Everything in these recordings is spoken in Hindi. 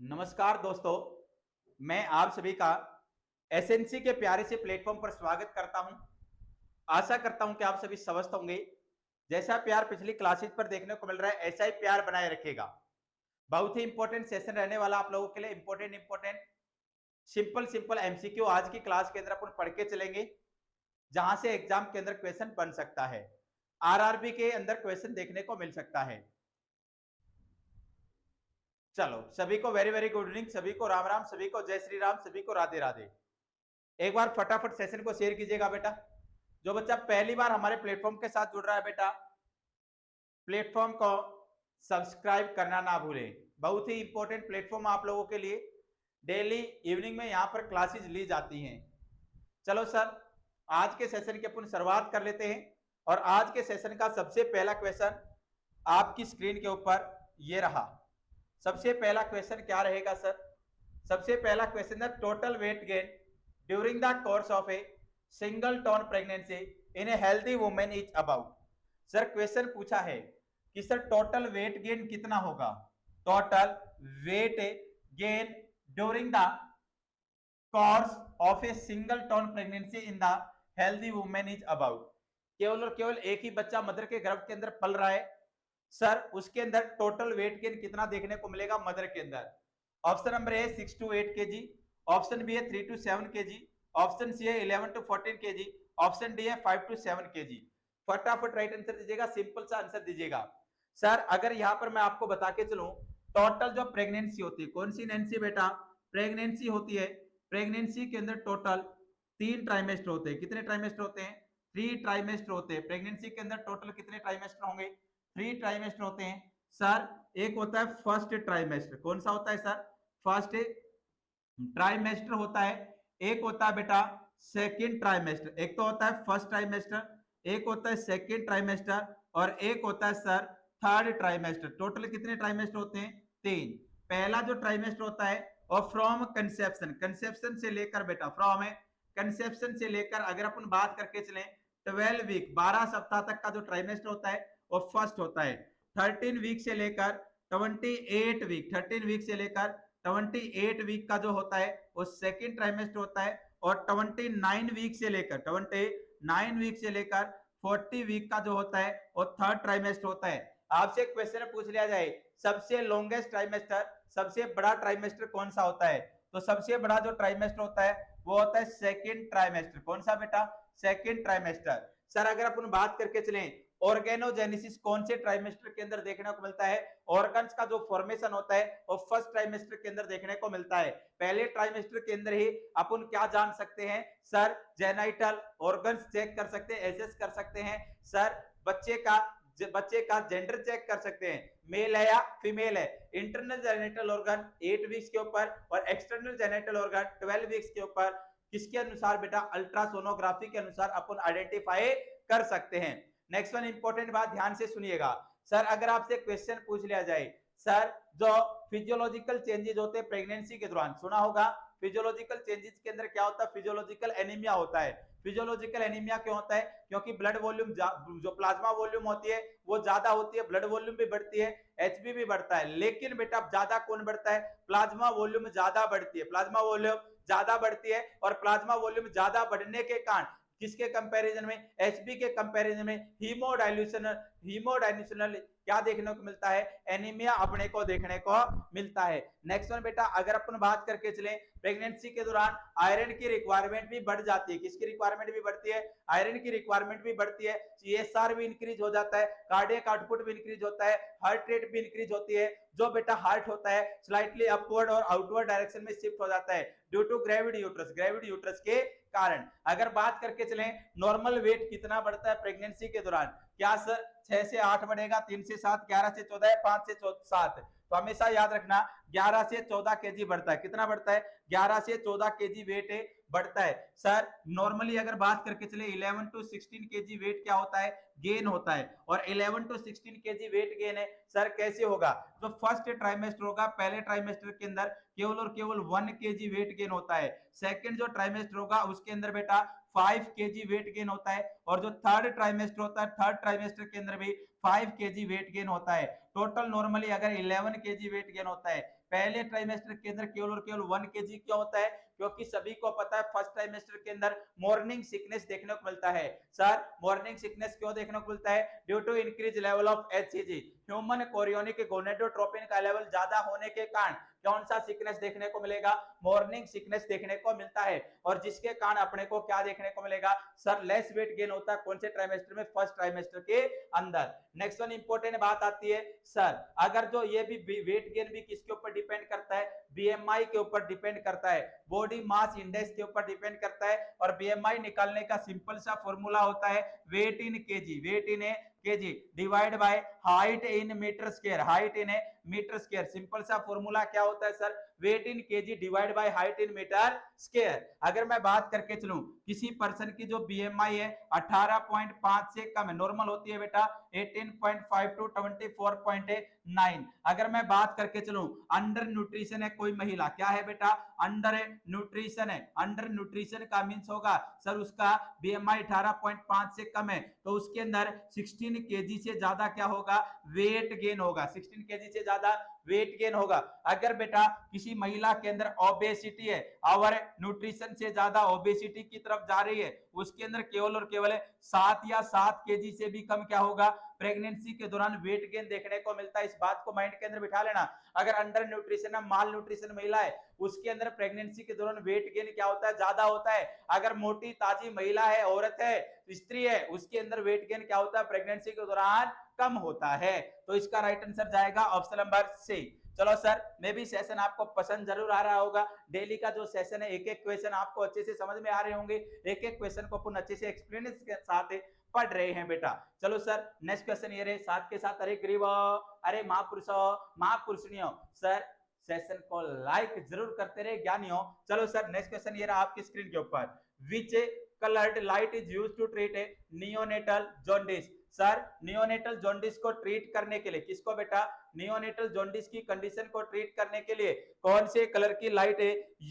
नमस्कार दोस्तों, मैं आप सभी का एसएनसी के प्यारे से प्लेटफॉर्म पर स्वागत करता हूं। आशा करता हूं कि आप सभी स्वस्थ होंगे। जैसा प्यार पिछली क्लासेस पर देखने को मिल रहा है, ऐसा ही प्यार बनाए रखिएगा। बहुत ही इंपॉर्टेंट सेशन रहने वाला आप लोगों के लिए। इंपॉर्टेंट सिंपल सिंपल एमसीक्यू आज की क्लास के अंदर अपन पढ़ के चलेंगे, जहां से एग्जाम के अंदर क्वेश्चन बन सकता है, आरआरबी के अंदर क्वेश्चन देखने को मिल सकता है। चलो, सभी को वेरी वेरी गुड इवनिंग, सभी को राम राम, सभी को जय श्री राम, सभी को राधे राधे। एक बार फटाफट सेशन को शेयर कीजिएगा बेटा। जो बच्चा पहली बार हमारे प्लेटफॉर्म के साथ जुड़ रहा है बेटा, प्लेटफॉर्म को सब्सक्राइब करना ना भूलें। बहुत ही इंपॉर्टेंट प्लेटफॉर्म आप लोगों के लिए। डेली इवनिंग में यहाँ पर क्लासेस ली जाती हैं। चलो सर, आज के सेशन की अपन शुरुआत कर लेते हैं। और आज के सेशन का सबसे पहला क्वेश्चन आपकी स्क्रीन के ऊपर ये रहा। सबसे पहला क्वेश्चन क्या रहेगा सर? सबसे पहला क्वेश्चन है total weight gain during the course of a single turn pregnancy in a healthy women is about. Sir question पूछा है कि सर टोटल वेट गेन कितना होगा? Total weight gain during the course of a single turn pregnancy in the healthy women is about. केवल और केवल एक ही बच्चा मदर के गर्भ के अंदर पल रहा है सर, उसके अंदर टोटल वेट गेन कितना देखने को मिलेगा मदर के अंदर? Option number a 6 to 8 kg, option b है 3 to 7 kg, ऑप्शन सी है 11 to 14 kg, ऑप्शन डी है 5 to 7 kg। फटाफट राइट आंसर दीजिएगा, सिंपल सा आंसर दीजिएगा। सर अगर यहाँ पर मैं आपको बता के चलूं, टोटल जो प्रेगनेंसी होती है, कौन सी नैन्सी बेटा? प्रेगनेंसी होती है। प्रेगनेंसी के अंदर टोटल 3 ट्राइमेस्टर होते हैं। कितने ट्राइमेस्टर होते हैं? 3 ट्राइमेस्टर होते हैं। प्रेगनेंसी के अंदर टोटल कितने ट्राइमेस्टर होंगे? 3 ट्राइमेस्टर होते हैं सर। एक होता है फर्स्ट ट्राइमेस्टर। कौन सा होता है सर? फर्स्ट ट्राइमेस्टर होता है। एक होता है बेटा सेकेंड ट्राइमेस्टर। एक तो होता है फर्स्ट ट्राइमेस्टर, एक होता है सेकेंड ट्राइमेस्टर, और एक होता है सर थर्ड ट्राइमेस्टर। टोटल कितने ट्राइमेस्टर होते हैं? 3। पहला जो ट्राइमेस्टर होता है और फ्रॉम कंसेप्शन, कंसेप्शन से लेकर बेटा, फ्रॉम कंसेप्शन से लेकर अगर अपन बात करके चलें 12 वीक 12 सप्ताह तक का जो ट्राइमेस्टर होता है वो फर्स्ट होता है। 13 वीक से लेकर 28 वीक, 13 वीक से लेकर 28 वीक का जो होता है वो सेकेंड ट्राइमेस्टर होता है। और 29 वीक से लेकर 40 वीक का जो होता है वो थर्ड ट्राइमेस्टर होता है। आपसे क्वेश्चन पूछ लिया जाए सबसे लॉन्गेस्ट ट्राइमेस्टर, सबसे बड़ा ट्राइमेस्टर कौन सा होता है? तो सबसे बड़ा जो ट्राइमेस्टर होता है वो होता है सेकेंड ट्राइमेस्टर। कौन सा बेटा? Second trimester. सर अगर अपन बात करके चलें ऑर्गेनोजेनेसिस कौन से ट्राइमेस्टर के अंदर देखने को मिलता है? ऑर्गन्स का जो फॉर्मेशन होता है वो फर्स्ट ट्राइमेस्टर के अंदर देखने को मिलता है। पहले ट्राइमेस्टर के अंदर ही अपन क्या जान सकते हैं सर? जेनाइटल ऑर्गन्स चेक कर सकते हैं, एसेस कर सकते हैं सर। बच्चे का जेंडर चेक कर सकते हैं, मेल है या फीमेल है। इंटरनल जेनिटल ऑर्गन 8 वीक्स के ऊपर और एक्सटर्नल जेनिटल ऑर्गन 12 वीक्स के ऊपर किसके अनुसार बेटा? अल्ट्रासोनोग्राफी के अनुसार अपन आइडेंटिफाई कर सकते हैं। नेक्स्ट वन इंपॉर्टेंट बात ध्यान से सुनिएगा सर। अगर आपसे क्वेश्चन पूछ लिया जाए सर जो फिजियोलॉजिकल चेंजेस होते हैं प्रेगनेंसी के दौरान, सुना होगा फिजियोलॉजिकल चेंजेस के अंदर क्या होता है? फिजियोलॉजिकल एनीमिया होता है। फिजियोलॉजिकल एनीमिया क्यों होता है? क्योंकि ब्लड वॉल्यूम जो प्लाज्मा वॉल्यूम होती है वो ज्यादा होती है, ब्लड वॉल्यूम भी बढ़ती है, एचबी भी बढ़ता है। लेकिन बेटा ज्यादा कौन बढ़ता है? प्लाज्मा वॉल्यूम ज्यादा बढ़ती है, प्लाज्मा वॉल्यूम ज्यादा बढ़ती है। और प्लाज्मा वॉल्यूम ज्यादा बढ़ने के कारण किसके कंपैरिजन में? एचबी के कंपैरिजन में हीमोडाइल्यूशनल क्या देखने को मिलता है? एनीमिया अपने को देखने को मिलता है। नेक्स्ट वन बेटा अगर अपन बात करके चलें प्रेगनेंसी के दौरान आयरन की रिक्वायरमेंट भी बढ़ जाती है। किसकी रिक्वायरमेंट भी बढ़ती है? आयरन की रिक्वायरमेंट भी बढ़ती है। सीएसआर भी इंक्रीज हो जाता है, कार्डियक आउटपुट भी इंक्रीज होता है, हार्ट रेट भी इंक्रीज होती है। जो बेटा हार्ट होता है स्लाइटली अपवर्ड और आउटवर्ड डायरेक्शन में शिफ्ट हो जाता है ड्यू टू ग्रेविड यूट्रस के कारण। अगर बात करके चलें नॉर्मल वेट कितना बढ़ता है प्रेगनेंसी के दौरान? क्या सर 6 से 8 बढ़ेगा, 3 से 7, 11 से 14, 5 से 7। तो हमेशा याद रखना 11 से 14 केजी बढ़ता है। कितना बढ़ता है? 11 से 14 केजी वेट बढ़ता है सर। नॉर्मली अगर बात करके चले 11 to 16 केजी वेट क्या होता है? गेन होता है। और 11 to 16 केजी वेट गेन है सर कैसे होगा? जो फर्स्ट ट्राइमेस्टर होगा पहले ट्राइमेस्टर के अंदर केवल और केवल 1 केजी वेट गेन होता है। सेकंड जो ट्राइमेस्टर होगा उसके अंदर बेटा 5 केजी वेट गेन होता है। और जो थर्ड ट्राइमेस्टर होता है थर्ड ट्राइमेस्टर के अंदर भी 5 केजी वेट गेन होता है। टोटल नॉर्मली अगर 11 केजी वेट गेन होता है पहले ट्राइमेस्टर के अंदर केवल और केवल 1 kg क्यों होता है? क्योंकि सभी को पता है फर्स्ट ट्राइमेस्टर के अंदर मॉर्निंग सिकनेस देखने को मिलता है। सर मॉर्निंग सिकनेस क्यों देखने को मिलता है? Due to increase level of HCG, human chorionic gonadotropin का लेवल ज्यादा होने के कारण कौन सा सिकनेस देखने को मिलेगा? मॉर्निंग सिकनेस देखने को मिलता है। और जिसके कारण अपने को क्या देखने को मिलेगा? सर लेस वेट गेन होता है कौन से ट्राइमेस्टर में? फर्स्ट ट्राइमेस्टर के अंदर। नेक्स्ट वन इंपॉर्टेंट बात आती है सर, अगर जो ये भी वेट गेन भी किसके ऊपर डिपेंड करता है? बीएमआई के ऊपर डिपेंड करता है, बॉडी मास इंडेक्स के ऊपर डिपेंड करता है। और बीएमआई निकालने का सिंपल सा फॉर्मूला होता है weight in kg, weight in kg divide by height in metre square, height in metre square. Simple सा फॉर्मूला क्या होता है sir? Weight in kg divide by height in metre square. अगर मैं बात करके चलूं किसी पर्सन की जो बीएमआई है 18.5 से कम है, नॉर्मल होती है बेटा 18.5 टू 24.9। अगर मैं बात करके चलूं अंडर न्यूट्रिशन है कोई महिला, क्या है बेटा? अंडर न्यूट्रिशन है। अंडर न्यूट्रिशन का मींस होगा सर उसका बीएमआई 18.5 से कम है तो उसके अंदर 16 केजी से ज्यादा क्या होगा? वेट गेन होगा, 16 केजी से ज्यादा वेट गेन होगा। अगर बेटा किसी महिला के अंदर ओबेसिटी है और न्यूट्रिशन से ज्यादा ओबेसिटी की तरफ जा रही है, उसके अंदर केवल और केवल 7 या 7 केजी से भी कम क्या होगा? प्रेगनेंसी के दौरान वेट गेन देखने को मिलता है। इस बात को माइंड के अंदर बिठा लेना। अगर अंडर न्यूट्रिशन है, माल न्यूट्रिशन महिला है, उसके अंदर प्रेगनेंसी के दौरान वेट गेन क्या होता है? ज्यादा होता है। अगर मोटी ताजी महिला है, औरत है, स्त्री है, उसके अंदर वेट गेन क्या होता है? प्रेगनेंसी के दौरान कम होता है। तो इसका राइट आंसर जाएगा ऑप्शन नंबर सी। चलो सर, मे भी सेशन आपको पसंद जरूर आ रहा होगा। डेली का जो सेशन है एक एक क्वेश्चन आपको अच्छे से समझ में आ रहे होंगे, एक एक क्वेश्चन को अपन अच्छे से एक्सपीरियंस के साथ पढ़ रहे हैं बेटा। चलो सर नेक्स्ट क्वेश्चन ये रहे, साथ के साथ अरे गरीब, अरे महापुरुषों, महापुरुषनियों, सर सेशन को लाइक जरूर करते रहे ज्ञानियों। चलो सर नेक्स्ट क्वेश्चन ये रहा आपकी स्क्रीन के ऊपर, which coloured light is used to treat a neonatal jaundice. Sir neonatal jaundice को ट्रीट करने के लिए किसको बेटा? नियोनेटल जॉन्डिस की कंडीशन को ट्रीट करने के लिए कौन से कलर की लाइट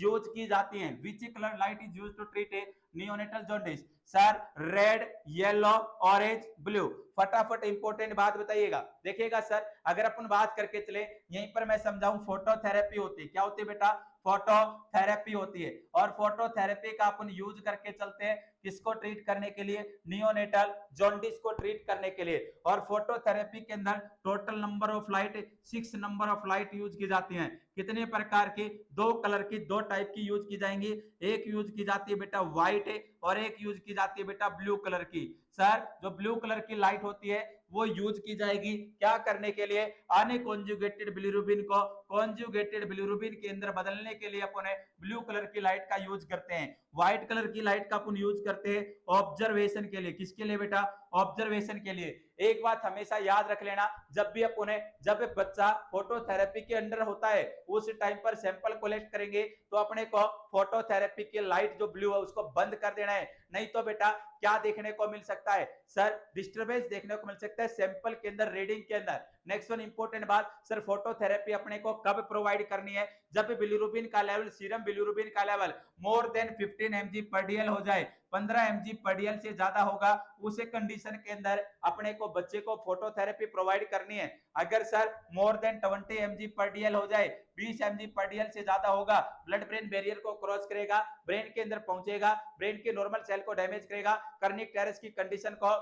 यूज की जाती है? Which colour light is used to treat a neonatal jaundice. Sir red, yellow, orange, blue. फटाफट इंपॉर्टेंट बात बताइएगा। देखिएगा सर, अगर अपन बात करके चले यहीं पर मैं समझाऊं, फोटोथेरेपी होती है। क्या होती है बेटा? फोटोथेरेपी होती है। और फोटोथेरेपी का अपन यूज करके चलते हैं किसको ट्रीट करने के लिए? नियोनेटल जॉन्डिस को ट्रीट करने के लिए। और फोटोथेरेपी के अंदर total number of light 6 number of light use की जाती हैं। कितने प्रकार की? 2 कलर की, 2 टाइप की यूज की जाएंगी। एक यूज की जाती है बेटा व्हाइट और एक यूज की जाती है बेटा ब्लू कलर की। सर जो ब्लू कलर की लाइट होती है वो यूज की जाएगी क्या करने के लिए? अनकॉन्जुगेटेड बिलिरुबिन को कॉन्जुगेटेड बिलिरुबिन के अंदर बदलने के लिए अपन ब्लू कलर की लाइट का यूज करते हैं। व्हाइट कलर की लाइट का अपन यूज करते हैं ऑब्जर्वेशन के लिए। किसके लिए बेटा? ऑब्जर्वेशन के लिए। एक बात हमेशा याद रख लेना, जब भी अपन जब बच्चा फोटोथेरेपी के अंडर होता है उस टाइम पर सैंपल कलेक्ट करेंगे तो अपने को फोटोथेरेपी की लाइट जो ब्लू है उसको बंद कर देना है। नहीं तो बेटा क्या देखने को मिल सकता है? सर डिस्टर्बेंस देखने को मिल सकता है सैंपल के अंदर, रीडिंग के अंदर। नेक्स्ट वन इंपॉर्टेंट बात, सर फोटोथेरेपी अपने को कब प्रोवाइड करनी है? जब बिलिरुबिन का लेवल, सीरम बिलिरुबिन का लेवल मोर देन 15 mg पर डीएल हो जाए, 15 mg पर डीएल से ज्यादा होगा, उसे कंडीशन के अंदर अपने को बच्चे को फोटोथेरेपी प्रोवाइड करनी है। अगर सर मोर देन 20 mg पर डीएल हो जाए, 20 mg पर डीएल से ज्यादा होगा, ब्लड ब्रेन बैरियर को क्रॉस करेगा, ब्रेन के अंदर पहुंचेगा, ब्रेन के नॉर्मल सेल को डैमेज करेगा, कर्निक टेरेस की कंडीशन को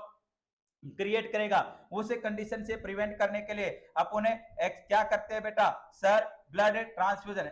क्रिएट करेगा। उस कंडीशन से प्रिवेंट करने के लिए अपन क्या करते हैं बेटा? सर ब्लड ट्रांसफ्यूजन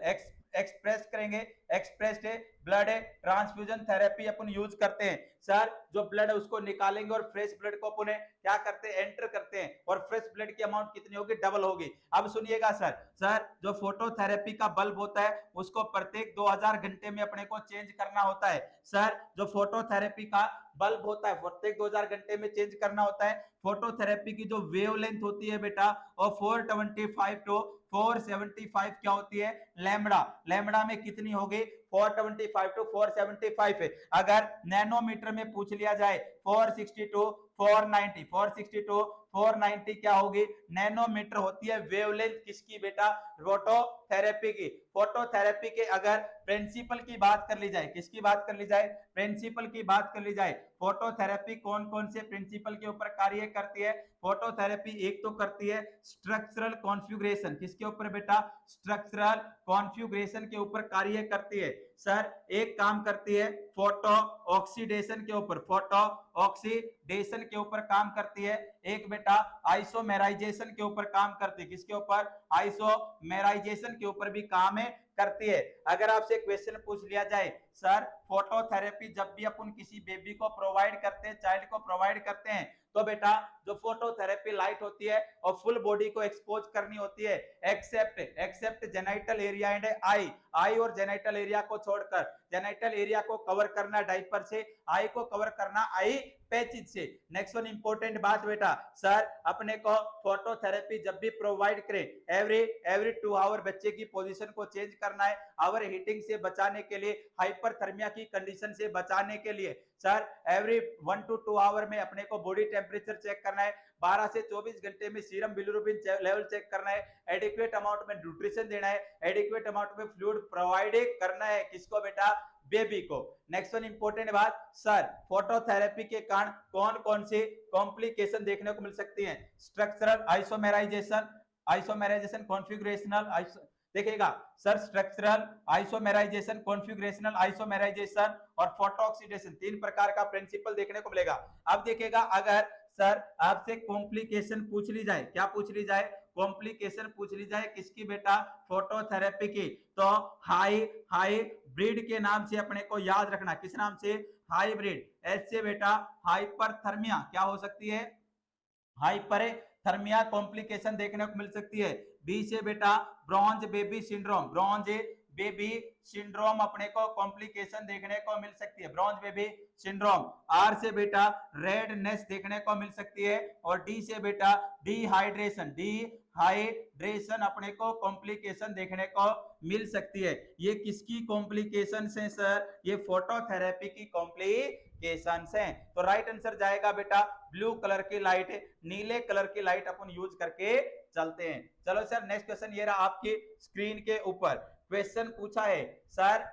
एक्सप्रेस करेंगे, एक्सप्रेस्ड ब्लड ट्रांसफ्यूजन थेरेपी अपन यूज करते हैं। सर जो ब्लड है उसको निकालेंगे और फ्रेश ब्लड को अपन क्या करते हैं? एंटर करते हैं और फ्रेश ब्लड की अमाउंट कितनी होगी? डबल होगी। अब सुनिएगा सर, सर जो फोटोथेरेपी का बल्ब होता है उसको प्रत्येक 2000 घंटे में अपने को चेंज करना होता है। सर जो फोटोथेरेपी का बल्ब होता है प्रत्येक 2000 घंटे में चेंज करना होता है। फोटोथेरेपी की जो वेवलेंथ होती है बेटा और 425 टू 475 क्या होती है? लैम्बडा। लैम्बडा में कितनी होगी? 425 टू 475 है। अगर नैनोमीटर में पूछ लिया जाए 462 490 462 490 क्या होगी? नैनोमीटर होती है वेवलेंथ किसकी बेटा? फोटोथेरेपी की। फोटोथेरेपी के अगर प्रिंसिपल की बात कर ली जाए, किसकी बात कर ली जाए? प्रिंसिपल की बात कर ली जाए। फोटोथेरेपी कौन कौन से प्रिंसिपल के ऊपर कार्य करती है? फोटोथेरेपी एक तो करती है स्ट्रक्चरल कॉन्फ़िगरेशन, किसके ऊपर बेटा? स्ट्रक्चरल कॉन्फ़िगरेशन के ऊपर कार्य करती है। सर एक काम करती है फोटो ऑक्सीडेशन के ऊपर, फोटो ऑक्सीडेशन के ऊपर काम करती है। एक बेटा आइसोमेराइजेशन के ऊपर काम करती है, किसके ऊपर? आइसोमेराइजेशन के ऊपर भी काम है करती है। अगर आपसे क्वेश्चन पूछ लिया जाए सर फोटोथेरेपी जब भी अपन किसी बेबी को प्रोवाइड करते हैं, चाइल्ड को प्रोवाइड करते हैं, तो बेटा जो फोटोथेरेपी लाइट होती है और फुल बॉडी को एक्सपोज करनी होती है, except genital area and eye और जेनिटल एरिया को छोड़कर। जेनिटल एरिया को कवर करना डायपर से, आई को कवर करना आई पैचेज से। नेक्स्ट वन इंपॉर्टेंट बात बेटा, सर अपने को फोटोथेरेपी जब भी प्रोवाइड करें एवरी 2 आवर बच्चे की पोजीशन को चेंज करना है, ओवर हीटिंग से बचाने के लिए, हाइपरथर्मिया की कंडीशन से बचाने के लिए। सर एवरी 1 to 2 आवर में अपने को बॉडी टेम्परेचर चेक करना है, 12 से 24 घंटे में सीरम बिलिरुबिन लेवल चेक करना है, एडिक्वेट अमाउंट में न्यूट्रिशन देना है, एडिक्वेट अमाउंट में फ्लूइड प्रोवाइड करना है, किसको बेटा? बेबी को। नेक्स्ट वन इंपॉर्टेंट बात, सर फोटोथेरेपी के कारण कौन कौन से कॉम्प्लिकेशन देखने को मिल सकती हैं? स्ट्रक्चरल आइसोमेराइजेशन कॉन्फ़िगरेशनल देखिएगा sir, structural isomerisation, configurational isomerisation और फोटो ऑक्सीडेशन, 3 प्रकार का प्रिंसिपल देखने को मिलेगा। अब देखिएगा अगर सर आपसे कॉम्प्लिकेशन पूछ ली जाए, क्या पूछ ली जाए? कॉम्प्लिकेशन पूछ ली जाए किसकी बेटा? फोटोथेरेपी की, तो हाई ब्रीड के नाम से अपने को याद रखना, किस नाम से? हाइब्रिड। एच से बेटा हाइपरथर्मिया क्या हो सकती है? हाइपरथर्मिया कॉम्प्लिकेशन देखने को मिल सकती है। बी से बेटा bronze baby syndrome, bronze baby syndrome अपने को कॉम्प्लिकेशन देखने को मिल सकती है, ब्रॉन्ज बेबी सिंड्रोम। आर से बेटा रेडनेस देखने को मिल सकती है, और डी से बेटा डिहाइड्रेशन अपने को कॉम्प्लिकेशन देखने को मिल सकती है। ये किसकी कॉम्प्लिकेशन है सर? ये फोटोथेरेपी की कॉम्प्लिकेशन है। तो राइट आंसर जाएगा बेटा ब्लू कलर की लाइट, नीले कलर की लाइट अपन यूज करके चलते हैं। चलो सर नेक्स्ट क्वेश्चन ये रहा आपकी स्क्रीन के ऊपर। क्वेश्चन पूछा है sir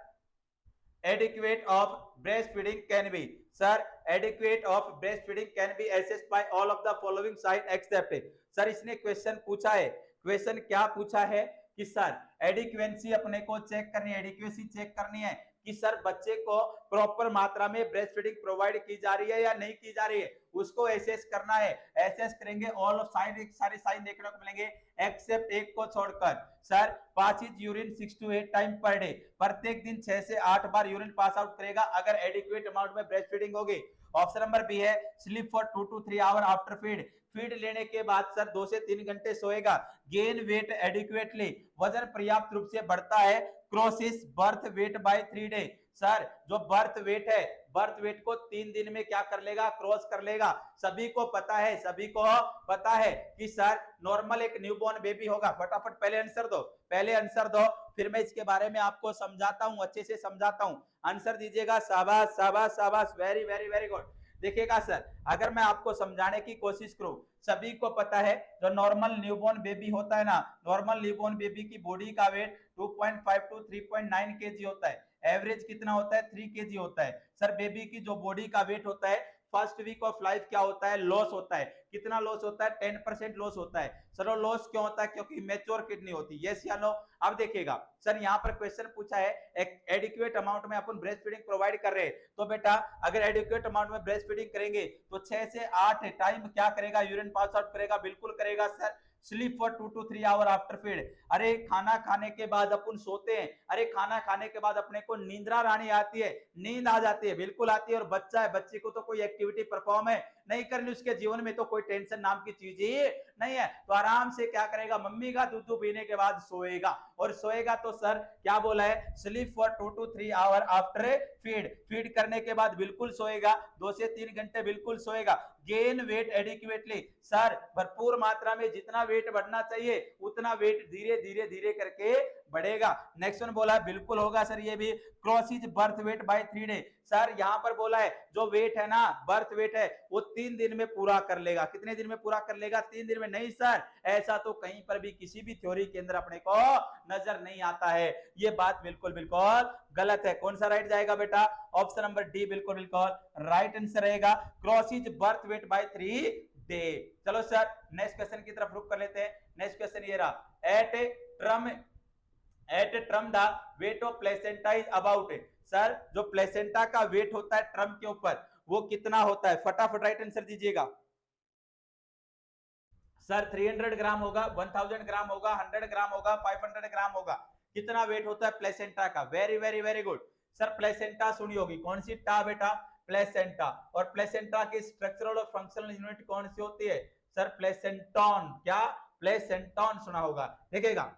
adequate of breastfeeding can be, sir adequate of breastfeeding can be assessed by all of the following sign except, sir इसने क्वेश्चन पूछा है, क्वेश्चन क्या पूछा है कि सर एडिक्वेंसी अपने को चेक करनी है, एडिक्वेसी चेक करनी है कि सर बच्चे को प्रॉपर मात्रा में ब्रेस्ट फीडिंग प्रोवाइड की जा रही है या नहीं की जा रही है, उसको एसेस करना है। एसेस करेंगे ऑल ऑफ साइन, सारे साइन देखने को मिलेंगे एक्सेप्ट एक को छोड़कर। Sir passes urine 6 to 8 time per day, प्रत्येक दिन 6 से 8 बार यूरिन पास आउट करेगा अगर एडिक्वेट अमाउंट में ब्रेस्ट फीडिंग होगी। ऑप्शन नंबर बी है sleep for 2 to 3 hour after feed, feed लेने के बाद सर 2 से 3 घंटे सोएगा। गेन वेट एडिक्वेटली, वजन पर्याप्त रूप से बढ़ता है। Crosses birth weight by 3 day, sir जो बर्थ वेट है, बर्थ वेट को 3 दिन में क्या कर लेगा? क्रॉस कर लेगा। सभी को पता है, सभी को पता है कि सर नॉर्मल एक न्यूबॉर्न बेबी होगा। फटाफट पहले आंसर दो, पहले आंसर दो, फिर मैं इसके बारे में आपको समझाता हूं, अच्छे से समझाता हूं। आंसर दीजिएगा, शाबाश शाबाश शाबाश, वेरी वेरी वेरी गुड। देखिएगा सर अगर मैं आपको समझाने की कोशिश करूं, सभी को पता है जो नॉर्मल न्यूबॉर्न बेबी होता है ना, नॉर्मल न्यूबॉर्न बेबी की बॉडी का वेट 2.5 to 3.9 केजी होता है। एवरेज कितना होता है? 3 केजी होता है। सर बेबी की जो बॉडी का वेट होता है फर्स्ट वीक ऑफ लाइफ क्या होता है? लॉस होता है। कितना लॉस होता है? 10% लॉस होता है। सर वो लॉस क्यों होता है? क्योंकि मैच्योर किडनी होती है। यस या नो? अब देखिएगा सर यहाँ पर क्वेश्चन पूछा है एडिक्वेट अमाउंट में अपन ब्रेस्ट फीडिंग प्रोवाइड कर रहे हैं, तो बेटा अगर एडिक्वेट अमाउंट में ब्रेस्ट फीडिंग करेंगे तो 6 से 8 टाइम क्या करेगा? यूरिन पास आउट करेगा। बिल्कुल करेगा sir. Sleep for 2 to 3 hour after feed, अरे खाना खाने के बाद अपन सोते हैं, अरे खाना खाने के बाद अपने को नींदरा रानी आती है, नींद आ जाती है, बिल्कुल आती है। और बच्चा है, बच्चे को तो कोई एक्टिविटी परफॉर्म है नहीं करनी, उसके जीवन में तो कोई टेंशन नाम की चीज ही नहीं है, तो आराम से क्या करेगा? मम्मी का दूध पीने के बाद सोएगा, और सोएगा तो सर क्या बोला है? Sleep for 2 to 3 hour after feed, feed करने के बाद बिल्कुल सोएगा, 2 से 3 घंटे बिल्कुल सोएगा। गेन वेट एडिक्वेटली, सर भरपूर मात्रा में जितना वेट बढ़ना चाहिए उतना वेट धीरे धीरे धीरे करके बढ़ेगा? नेक्स्ट वन बोला है बिल्कुल होगा सर ये भी। क्रॉसिज birth weight by 3 day, sir यहाँ पर बोला है जो वेट है ना, बर्थ वेट है, वो 3 दिन में पूरा कर लेगा। कितने दिन में पूरा कर लेगा? 3 दिन में। नहीं सर, ऐसा तो कहीं पर भी किसी भी थ्योरी के अंदर अपने को नजर नहीं आता है। ये बात बिल्कुल बिल्कुल गलत है। कौन सा राइट जाएगा बेटा? ऑप्शन नंबर डी बिल्कुल बिल्कुल राइट आंसर रहेगा। क्रॉसिज बर्थ वेट बाय 3 डे। चलो सर नेक्स्ट क्वेश्चन की तरफ रुक कर लेते हैं। नेक्स्ट क्वेश्चन ये रहा, at term the weight of placenta is about. Sir जो प्लेसेंटा का वेट होता है ट्रम के ऊपर, वो कितना होता है? फटाफट राइट आंसर दीजिएगा। सर 300 ग्राम होगा, 1000 ग्राम होगा, 100 ग्राम होगा, 500 ग्राम होगा। कितना वेट होता है प्लेसेंटा का? Very very very good. Sir placenta सुनी होगी, कौन सी टा बेटा? प्लेसेंटा। और प्लेसेंटा की स्ट्रक्चरल और फंक्शनल यूनिट कौन सी होती है? सर प्लेसेंटॉन। क्या? प्लेसेंटॉन सुना होगा। देखिएगा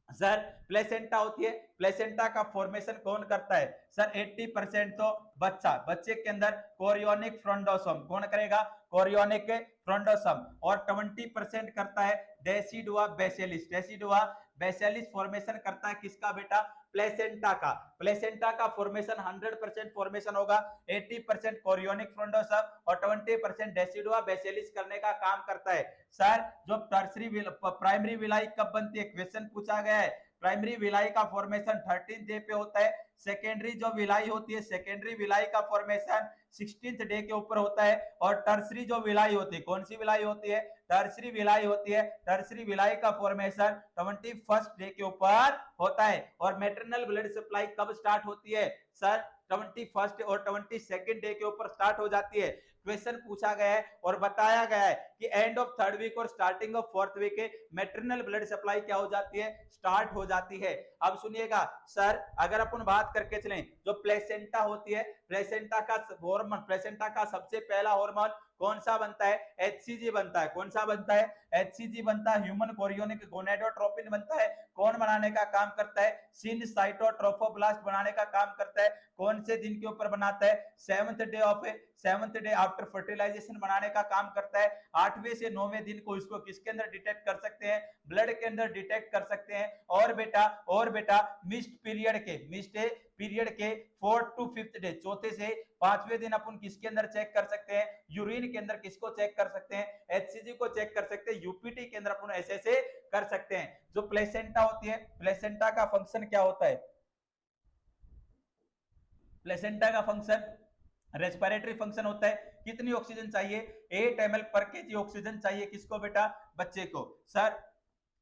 सर प्लेसेंटा होती है, प्लेसेंटा का फॉर्मेशन कौन करता है? सर 80% तो बच्चे के अंदर कोरियोनिक फ्रोंडोसोम। कौन करेगा? कोरियोनिक फ्रोंडोसोम। और 20% करता है डेसिडुआ बेसिलिस। डेसिडुआ बेसिलिस फॉर्मेशन करता है किसका बेटा? प्लेसेंटा का। प्लेसेंटा का फॉर्मेशन 100% फॉर्मेशन होगा, 80% कोरियोनिक फ्रोंडोसोम और 20% डेसिडुआ बेसिलिस करने का काम करता है। सर जो प्राइमरी विलाई कब बनती है? क्वेश्चन पूछा गया है। प्राइमरी विलाई का फॉर्मेशन 13 डे पे होता है। सेकेंडरी जो विलाई होती है, सेकेंडरी विलाई का फॉर्मेशन 16th डे के ऊपर होता है। और टर्सरी जो विलाई होती है, कौन सी विलाई होती है? टर्सरी विलाई होती है। टर्सरी विलाई का फॉर्मेशन 21st डे के ऊपर होता है। और मैटरनल ब्लड सप्लाई कब स्टार्ट होती है? सर 21st और 22nd डे के ऊपर स्टार्ट हो जाती है। क्वेश्चन पूछा गया है और बताया गया है कि एंड ऑफ 3rd वीक और starting of 4th week maternal blood supply क्या हो जाती है? स्टार्ट हो जाती है। अब सुनिएगा सर, अगर अपन बात करके चलें, जो प्लेसेंटा होती है, प्लेसेंटा का हार्मोन, प्लेसेंटा का सबसे पहला हार्मोन कौन सा बनता है? एचसीजी बनता है। कौन सा बनता है? एचसीजी बनता है। ह्यूमन कोरियोनिक गोनेडोट्रोपिन बनता है। कौन बनाने का काम करता है? सिनसाइटोट्रोफोब्लास्ट बनाने का काम करता है। कौन से दिन के ऊपर बनाता है? 7th डे आफ्टर फर्टिलाइजेशन बनाने का काम करता है। 8वें से 9वें दिन को इसको किसके अंदर डिटेक्ट कर सकते हैं? ब्लड के अंदर डिटेक्ट कर सकते हैं। और बेटा मिस्ड पीरियड के 4th to 5th डे, चौथे से 5वें दिन अपन किसके अंदर चेक कर सकते हैं? यूरिन के अंदर किसको चेक कर सकते हैं? एचसीजी को चेक कर सकते हैं। यूपीटी के अंदर अपन ऐसे कर सकते हैं। जो प्लेसेंटा होती है, प्लेसेंटा का फंक्शन क्या होता है? प्लेसेंटा का फंक्शन रेस्पिरेटरी फंक्शन होता है। कितनी ऑक्सीजन चाहिए? 8 ml पर केजी ऑक्सीजन चाहिए। किसको बेटा? बच्चे को। सर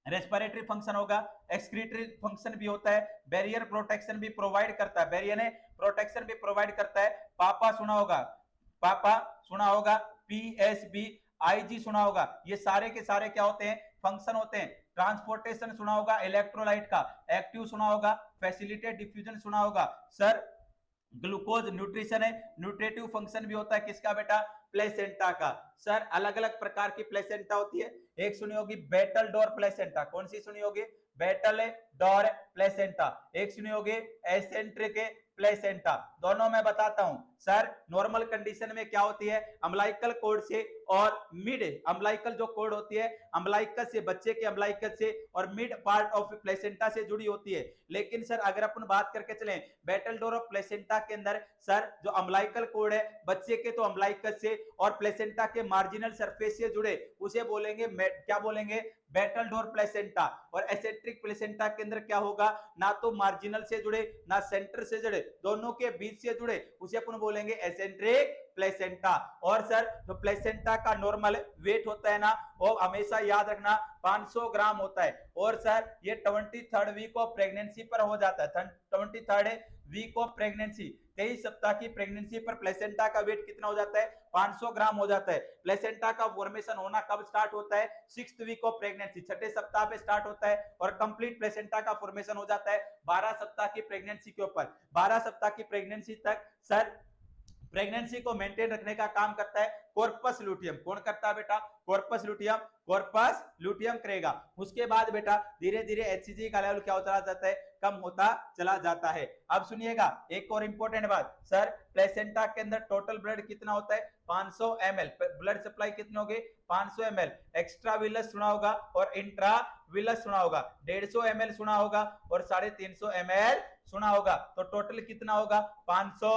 रेस्पिरेटरी फंक्शन होगा, एक्सक्रीटरी फंक्शन भी होता है, बैरियर प्रोटेक्शन भी प्रोवाइड करता है, बैरियर ने प्रोटेक्शन भी प्रोवाइड करता है। पापा सुना होगा, पीएसबी, आईजी सुना होगा। ये सारे के सारे क्या होते हैं? फंक्शन होते हैं। ट्रांसपोर्टेशन सुना होगा इलेक्ट्रोलाइट का, एक्टिव सुना होगा, फैसिलिटेट डिफ्यूजन सुना होगा। सर ग्लूकोज न्यूट्रिशन है, न्यूट्रेटिव फंक्शन भी होता है किसका बेटा? प्लेसेंटा का। सर अलग अलग प्रकार की प्लेसेंटा होती है। एक सुनी होगी बेटल डोर प्लेसेंटा। कौन सी सुनी होगी? Battledore placenta. एक सुनी होगी एसेंट्रिक प्लेसेंटा। दोनों मैं बताता हूं। सर नॉर्मल कंडीशन में क्या होती है? अम्लाइकल कोड से और मिड अम्लाइकल जो कोड होती है, अम्लाइकल से, बच्चे के अम्लाइकल से और मिड पार्ट ऑफ प्लेसेंटा से जुड़ी होती है। लेकिन सर अगर अपन बात करके चलें बेटल डोर ऑफ प्लेसेंटा के अंदर, सर जो अम्लाइकल कोड है बच्चे के तो अम्लाइकल से और प्लेसेंटा के मार्जिनल सरफेस से जुड़े, उसे बोलेंगे क्या बोलेंगे? Battledore placenta. और एसेंट्रिक प्लेसेंटा के अंदर क्या होगा? ना तो मार्जिनल से जुड़े ना सेंटर से जुड़े, दोनों के बीच से जुड़े, उसे अपन बोलेंगे एसेंट्रिक प्लेसेंटा। और सर जो प्लेसेंटा का नॉर्मल वेट होता है ना, वो हमेशा याद रखना 500 ग्राम होता है। और सर ये 23rd वीक ऑफ प्रेगनेंसी पर हो जाता है। 23rd वीक ऑफ प्रेगनेंसी, 23 सप्ताह की प्रेगनेंसी पर प्लेसेंटा का वेट कितना हो जाता है? 500 ग्राम हो जाता है। प्लेसेंटा का फॉर्मेशन होना कब स्टार्ट होता है? 6th वीक ऑफ प्रेगनेंसी, 6ठे सप्ताह पे स्टार्ट होता है। और कंप्लीट प्लेसेंटा का फॉर्मेशन हो जाता है 12 सप्ताह की प्रेगनेंसी के ऊपर। 12 सप्ताह की प्रेगनेंसी तक सर प्रेगनेंसी को मेंटेन रखने का काम करता है कॉर्पस लुटियम। कौन करता है बेटा? Corpus luteum. कॉर्पस लुटियम करेगा। उसके बाद बेटा धीरे धीरे एचसीजी का लेवल क्या होता जाता है? कम होता चला जाता है। अब सुनिएगा एक और इंपॉर्टेंट बात, सर प्लेसेंटा के अंदर टोटल ब्लड कितना होता है? 500 ml, ब्लड सप्लाई कितनी होगी 500 ml, एक्स्ट्रा विलस सुना होगा और इंट्रा विलस सुना होगा, 150 ml सुना होगा और 350 ml सुना होगा, तो टोटल कितना होगा 500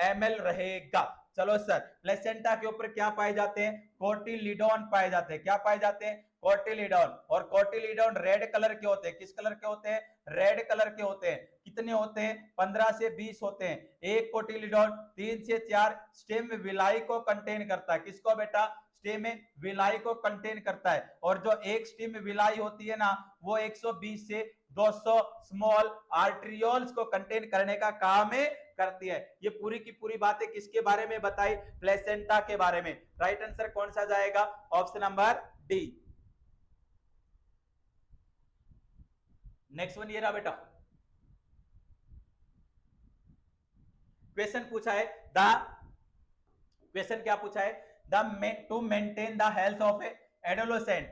ml रहेगा। चलो सर, प्लेसेंटा के ऊपर क्या पाए जाते हैं, कोटिलीडोन पाए जाते हैं, क्या पाए जाते हैं कोटिलीडोन, और कोटिलीडोन रेड कलर के होते हैं, किस कलर के होते हैं रेड कलर के होते हैं, कितने होते हैं 15 से 20 होते हैं, एक कोटिलीडोन 3 से 4 स्टेम विलाई को कंटेन करता है, किसको बेटा स्टेम विलाई को कंटेन करता है, और जो एक स्टेम विलाई होती है ना वो 120 से 200 स्मॉल आर्ट्रियोल्स को कंटेन करने का काम करती है। ये पूरी की पूरी बातें किसके बारे में बताई, प्लेसेंटा के बारे में। राइट आंसर कौन सा जाएगा, option number D. Next one ये रहा बेटा, क्वेश्चन पूछा है द क्वेश्चन क्या पूछा है, to maintain the health of adolescent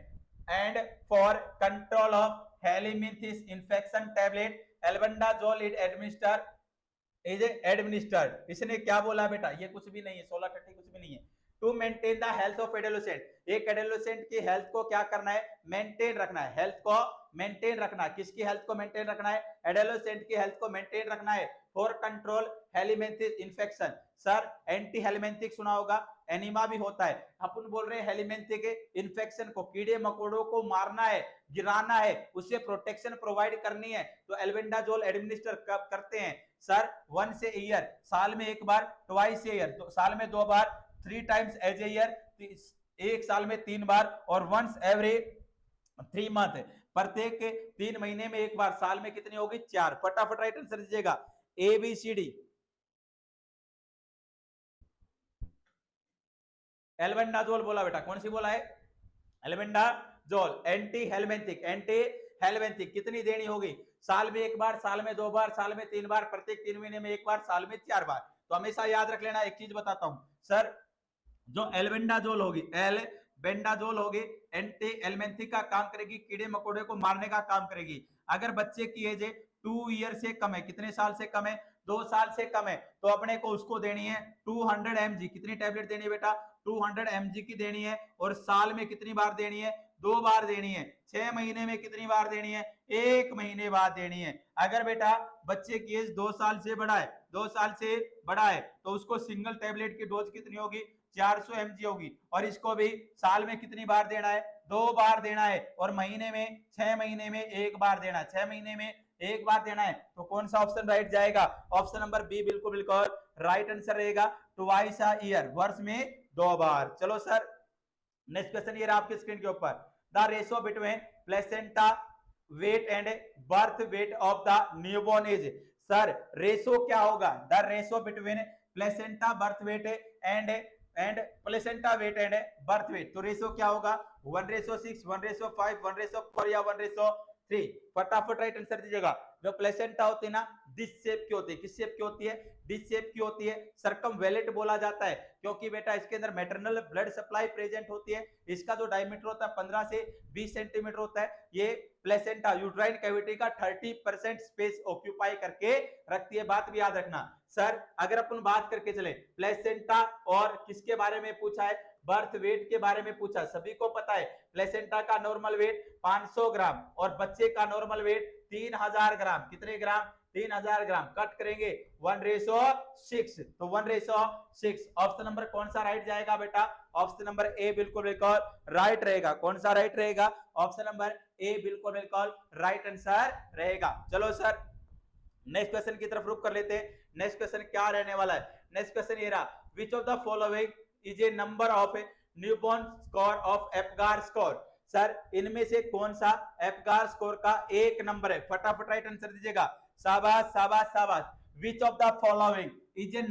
and for control of helminths infection tablet albendazole is administered. इसने क्या बोला बेटा, ये कुछ भी नहीं है, 1630 कुछ भी नहीं है। To maintain the health of adolescent, एक एडोलेसेंट की हेल्थ को क्या करना है मेंटेन रखना है, हेल्थ को मेंटेन रखना है, किसकी हेल्थ को मेंटेन रखना है एडोलेसेंट की हेल्थ को मेंटेन रखना है for control helminths infection. Sir anti helminthic सुना होगा, एनिमा भी होता है, अपन बोल रहे हैं हेलिमेंथिक इन्फेक्शन को, कीड़े मकोड़ों को मारना है गिराना है, उससे प्रोटेक्शन प्रोवाइड करनी है, तो एल्बेंडाजोल एडमिनिस्टर करते हैं सर वंस ए ईयर, साल में एक बार, ट्वाइस ए ईयर साल में 2 बार, 3 टाइम्स एज ए ईयर एक साल में 3 बार, और वंस एवरी 3 मंथ, प्रत्येक 3 महीने में एक बार, साल में कितनी होगी 4। फटाफट राइट आंसर दीजिएगा A B C D. Albendazole बोला बेटा, कौन सी बोला है एल्बेंडाजोल, एंटी हेलमेंथिक कितनी देनी होगी, साल में एक बार, साल में 2 बार, साल में 3 बार, प्रत्येक 3 महीने में एक बार, साल में 4 बार। तो हमेशा याद रख लेना, एक चीज बताता हूं सर, जो एल्बेंडाजोल होगी एल्बेंडाजोल होगी एंटी हेलमेंथिक का काम करेगी, कीड़े मकोड़े को मारने का काम करेगी। अगर बच्चे की एज 2 ईयर से कम है, कितने साल से कम है 2 साल से कम है, तो अपने को उसको देनी है 200 mg, कितनी टैबलेट देनी है बेटा 200 mg की देनी है, और साल में कितनी बार देनी है 2 बार देनी है, 6 महीने में कितनी बार देनी है 1 महीने बाद देनी है। अगर बेटा बच्चे की एज 2 साल से बड़ा है, 2 साल से बड़ा है, तो उसको सिंगल टैबलेट की डोज कितनी होगी 400 mg होगी, और इसको भी साल में कितनी बार देना है 2 बार देना है, और महीने में 6 महीने में 1 बार देना है, 6 महीने में 1 बार देना है। तो कौन सा ऑप्शन राइट जाएगा, ऑप्शन नंबर बी बिल्कुल बिल्कुल राइट आंसर रहेगा, ट्वाइस अ ईयर, वर्ष में 2 बार। चलो सर नेक्स्ट क्वेश्चन ये रहा आपके स्क्रीन के ऊपर, the ratio between placenta weight and birth weight of the newborn is. Sir ratio क्या होगा, the ratio between placenta birth weight and placenta weight and birth weight, तो रेशियो क्या होगा 1:6, 1:5, 1:4 या 1:3। फटाफट राइट आंसर दीजिएगा। जो प्लेसेंटा होती है ना डिश शेप की होती है, किस शेप की होती है डिश शेप की होती है, सर्कमवेलेंट बोला जाता है, क्योंकि बेटा इसके अंदर मैटरनल ब्लड सप्लाई प्रेजेंट होती है। इसका जो डायमीटर होता है 15 से 20 सेंटीमीटर होता है। ये प्लेसेंटा यूट्राइन कैविटी का 30% स्पेस ऑक्यूपाई करके रखती है, बात भी याद रखना। सर अगर अपन बात करके चले प्लेसेंटा और किसके बारे में पूछा है, बर्थ वेट के बारे में पूछा, सभी को पता है प्लेसेंटा का नॉर्मल वेट 500 ग्राम और बच्चे का नॉर्मल वेट 3000 ग्राम, कितने ग्राम 3000 ग्राम, कट करेंगे 1:6, तो 1:6। ऑप्शन नंबर कौन सा राइट जाएगा बेटा, ऑप्शन नंबर ए बिल्कुल बिल्कुल राइट रहेगा। कौन सा राइट रहेगा, ऑप्शन नंबर ए बिल्कुल बिल्कुल राइट आंसर रहेगा। चलो सर नेक्स्ट क्वेश्चन की तरफ रुक कर लेते हैं। नेक्स्ट क्वेश्चन क्या रहने वाला है, नेक्स्ट क्वेश्चन ये रहा, which of the following is a number of newborn score of Apgar score. Sir इनमें से कौन सा एप्गार स्कोर का एक नंबर है, फटाफट राइट आंसर दीजिएगा। शाबाश शाबाश शाबाश। Which of the following is a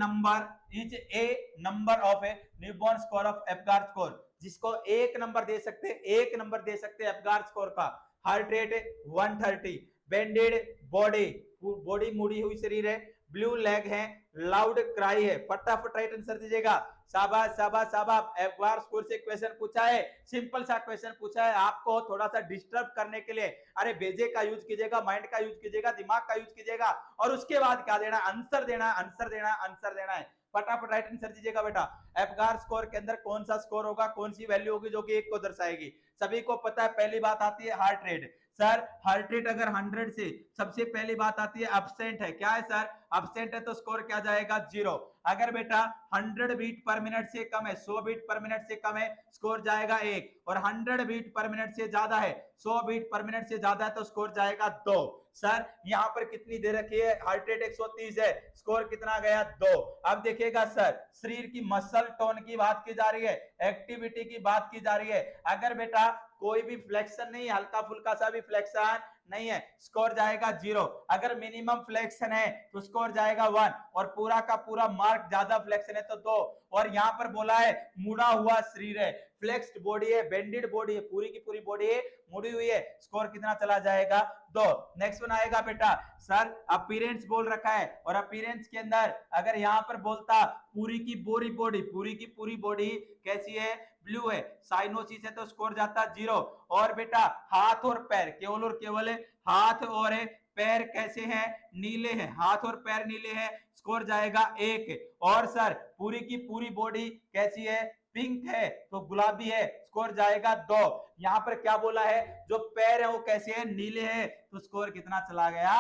number of a newborn score of Apgar score, जिसको एक नंबर दे सकते हैं, एक नंबर दे सकते हैं एप्गार स्कोर का। Heart rate 130, bended body, body मुड़ी हुई शरीर है, ब्लू लेग है, लाउड क्राई है, फटाफट राइट आंसर दीजिएगा। शाबाश शाबाश शाबाश। एप्गार स्कोर से क्वेश्चन पूछा है, सिंपल सा क्वेश्चन पूछा है, आपको थोड़ा सा डिस्टर्ब करने के लिए। अरे बेजे का यूज कीजिएगा, माइंड का यूज कीजिएगा, दिमाग का यूज कीजिएगा, और उसके बाद क्या देना आंसर देना आंसर देना आंसर देना है। फटाफट राइट आंसर दीजिएगा बेटा। एफगार स्कोर के अंदर कौन सा स्कोर होगा, कौन सी वैल्यू होगी जो कि 1 को दर्शाएगी? सभी को पता है पहली बात आती है heart rate. Sir heart rate अगर 100 से सबसे पहली बात आती है एब्सेंट है, क्या है सर? एब्सेंट है तो स्कोर क्या जाएगा? 0। अगर बेटा 100 बीट पर मिनट से कम है, 100 बीट पर मिनट से कम है, स्कोर जाएगा 1। और 100 बीट पर मिनट से ज्यादा है, 100 बीट पर मिनट से ज्यादा है तो स्कोर जाएगा 2। सर यहाँ पर कितनी दे रखी है? हार्ट रेट 130 है, स्कोर कितना गया? 2। अब देखिएगा सर शरीर की मसल टोन की बात की जा रही है, एक्टिविटी की बात की जा रही है। अगर बेटा कोई भी फ्लेक्शन नहीं, हल्का फुल्का सा भी फ्लेक्शन नहीं है, स्कोर जाएगा 0। अगर मिनिमम फ्लेक्शन है तो स्कोर जाएगा 1, और पूरा का पूरा मार्क ज्यादा फ्लेक्शन है तो 2। और यहाँ पर बोला है मुड़ा हुआ शरीर है, फ्लेक्स्ड बॉडी है, बेंडेड बॉडी है, पूरी की पूरी बॉडी मुड़ी हुई है, स्कोर कितना चला जाएगा? 2। नेक्स्ट वन आएगा बेटा सर अपीयरेंस बोल रखा है, और अपीयरेंस के अंदर अगर यहाँ पर बोलता पूरी की पूरी बॉडी, पूरी की पूरी बॉडी कैसी है? ब्लू है, साइनोसिस है तो स्कोर जाता 0। और बेटा हाथ और पैर, केवल और केवल हाथ और पैर कैसे हैं? नीले हैं, हाथ और पैर नीले हैं, स्कोर जाएगा 1। और सर पूरी की पूरी बॉडी कैसी है? पिंक है तो गुलाबी है, स्कोर जाएगा 2। यहाँ पर क्या बोला है? जो पैर है वो कैसे है? नीले हैं, तो स्कोर कितना चला गया?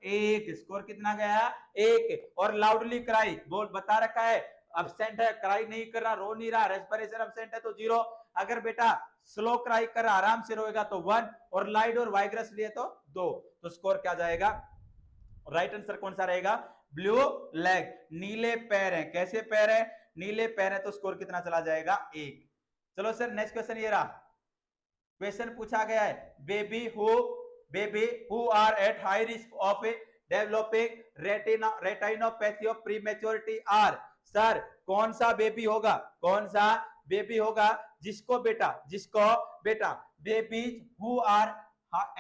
1। स्कोर कितना गया? 1। और लाउडली क्राई बोल बता रखा है, अब्सेंट है, क्राई नहीं कर रहा, रो नहीं रहा, रेस्पिरेशन अब्सेंट है तो 0। अगर बेटा स्लो क्राई कर रहा, आराम से रोएगा तो 1, और लाइट और वाइग्रस लिए तो 2। तो स्कोर क्या जाएगा? राइट आंसर कौन सा रहेगा? ब्लू लेग, नीले पैर है। कैसे पैर है? नीले पैर है, तो स्कोर कितना चला जाएगा? 1। चलो सर नेक्स्ट क्वेश्चन ये रहा। क्वेश्चन पूछा गया है baby who are at high risk of developing retinopathy of prematurity are. Sir कौन सा बेबी होगा, कौन सा बेबी होगा जिसको बेटा babies who are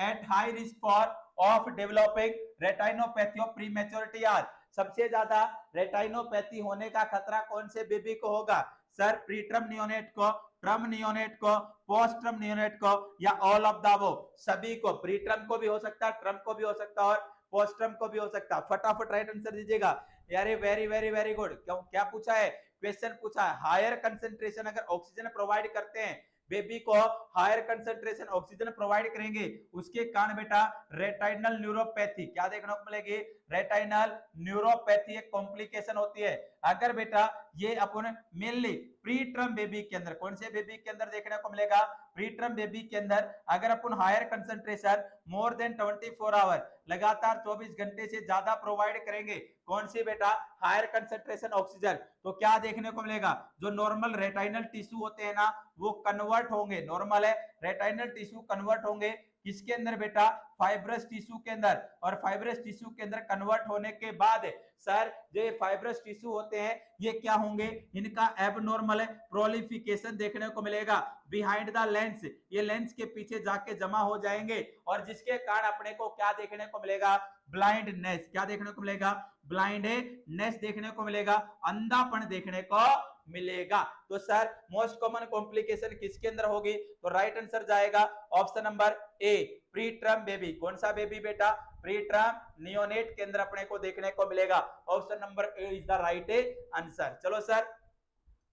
at high risk for of developing retinopathy of prematurity are. सबसे ज्यादा रेटिनोपैथी होने का खतरा कौन से बेबी को होगा? सर प्रीटर्म नियोनेट को, ट्रम नियोनेट को, पोस्ट ट्रम नियोनेट को, या ऑल ऑफ द अबव? सभी को, प्रीटर्म को भी हो सकता है, ट्रम को भी हो सकता है, और पोस्ट ट्रम को भी हो सकता है। फटाफट राइट आंसर दीजिएगा यार। Very very very good. क्या पूछा है? क्वेश्चन पूछा है हायर कंसेंट्रेशन अगर ऑक्सीजन प्रोवाइड करते हैं, बेबी को हायर कंसेंट्रेशन ऑक्सीजन प्रोवाइड करेंगे, उसके कारण बेटा रेटाइनल न्यूरोपैथी क्या देखने को मिलेगी? रेटाइनल न्यूरोपैथी एक कॉम्प्लिकेशन होती है। अगर बेटा ये अपन मेनली प्रीटर्म बेबी के अंदर, कौन से बेबी के अंदर देखने को मिलेगा? प्रीटर्म बेबी के अंदर अगर अपन higher concentration more than 24 hour, लगातार 24 घंटे से ज्यादा प्रोवाइड करेंगे, कौन सी बेटा? हायर कंसेंट्रेशन ऑक्सीजन, तो क्या देखने को मिलेगा? जो नॉर्मल रेटाइनल टिश्यू होते हैं ना वो कन्वर्ट होंगे, नॉर्मल है रेटाइनल टिश्यू कन्वर्ट होंगे किसके अंदर बेटा? फाइब्रस टिश्यू के अंदर। और फाइब्रस टिश्यू के अंदर कन्वर्ट होने के बाद सर जो ये फाइब्रस टिश्यू होते हैं ये क्या होंगे? इनका एबनॉर्मल प्रोलिफिकेशन देखने को मिलेगा बिहाइंड द लेंस, ये लेंस के पीछे जाके जमा हो जाएंगे, और जिसके कारण अपने को क्या देखने को मिलेगा? ब्लाइंडनेस। क्या देखने को मिलेगा? ब्लाइंडनेस देखने को मिलेगा, अंधापन देखने को मिलेगा। तो सर मोस्ट कॉमन कॉम्प्लिकेशन किसके अंदर होगी? तो राइट आंसर जाएगा ऑप्शन नंबर ए, प्रीटर्म बेबी। कौन सा बेबी बेटा? प्रीटर्म नियोनेट के अंदर अपने को देखने को मिलेगा। Option number A is the right answer. चलो सर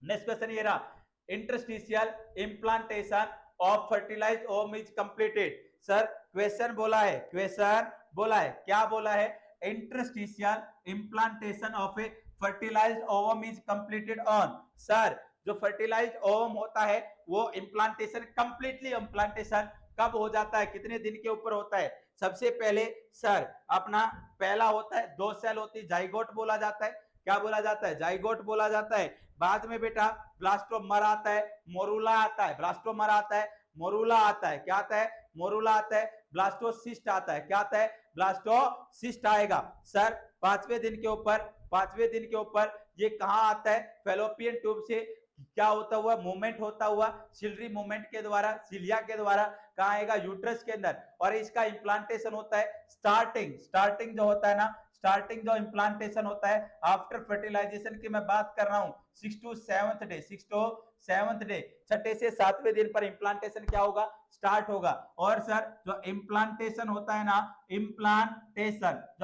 नेक्स्ट क्वेश्चन ये रहा, interstitial implantation of fertilised ovum is completed. Sir question बोला है, क्या बोला है? Interstitial implantation of a fertilised ovum is completed on. Sir जो फर्टिलाइज्ड ओवम होता है वो इम्प्लांटेशन कंप्लीटली इम्प्लांटेशन कब हो जाता है, कितने दिन के ऊपर होता है? सबसे पहले सर अपना पहला होता है 2 सेल होती है, जाइगोट बोला जाता है। क्या बोला जाता है? जाइगोट बोला जाता है। बाद में बेटा ब्लास्टोमर आता है, मोरूला आता है, ब्लास्टोमर आता है, मोरूला आता है, क्या आता है? मोरूला आता है, ब्लास्टोसिस्ट आता है, क्या आता है? ब्लास्टोसिस्ट आएगा। सर पांचवें दिन के ऊपर ये कहां आता है? फेलोपियन ट्यूब से क्या होता हुआ? मूवमेंट होता हुआ सिलरी मूवमेंट के द्वारा, सिलिया के द्वारा कहां आएगा? यूट्रस के अंदर। और इसका इम्प्लांटेशन होता है स्टार्टिंग जो होता है ना, स्टार्टिंग जो इम्प्लांटेशन होता है आफ्टर फर्टिलाइजेशन की मैं बात कर रहा हूं, 6 to 7th डे, छठे से 7वें दिन पर इम्प्लांटेशन क्या होगा? स्टार्ट होगा। और सर जो इम्प्लांटेशन होता है ना,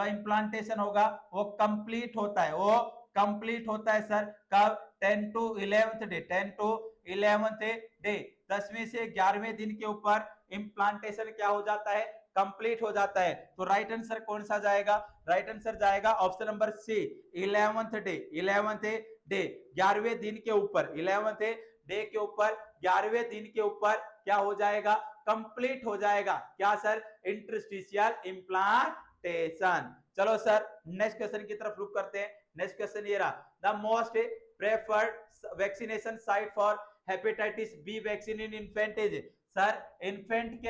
इम्प्लांटेशन होगा वो कंप्लीट होता है, वो कंप्लीट होता है सर कब 10 to 11th day 10 to 11th day 10वें से 11वें दिन के ऊपर इम्प्लांटेशन क्या हो जाता है कंप्लीट हो जाता है। तो राइट आंसर कौन सा जाएगा राइट आंसर जाएगा option number C 11th day 11th day 11वें दिन के ऊपर 11th डे के ऊपर 11वें दिन के ऊपर क्या हो जाएगा कंप्लीट हो जाएगा क्या सर इंटरस्टिशियल इम्प्लांटेशन। चलो सर नेक्स्ट क्वेश्चन की तरफ रुक करते हैं। नेक्स्ट क्वेश्चन ये रहा the most preferred vaccination site for hepatitis B vaccine in infant is sir infant के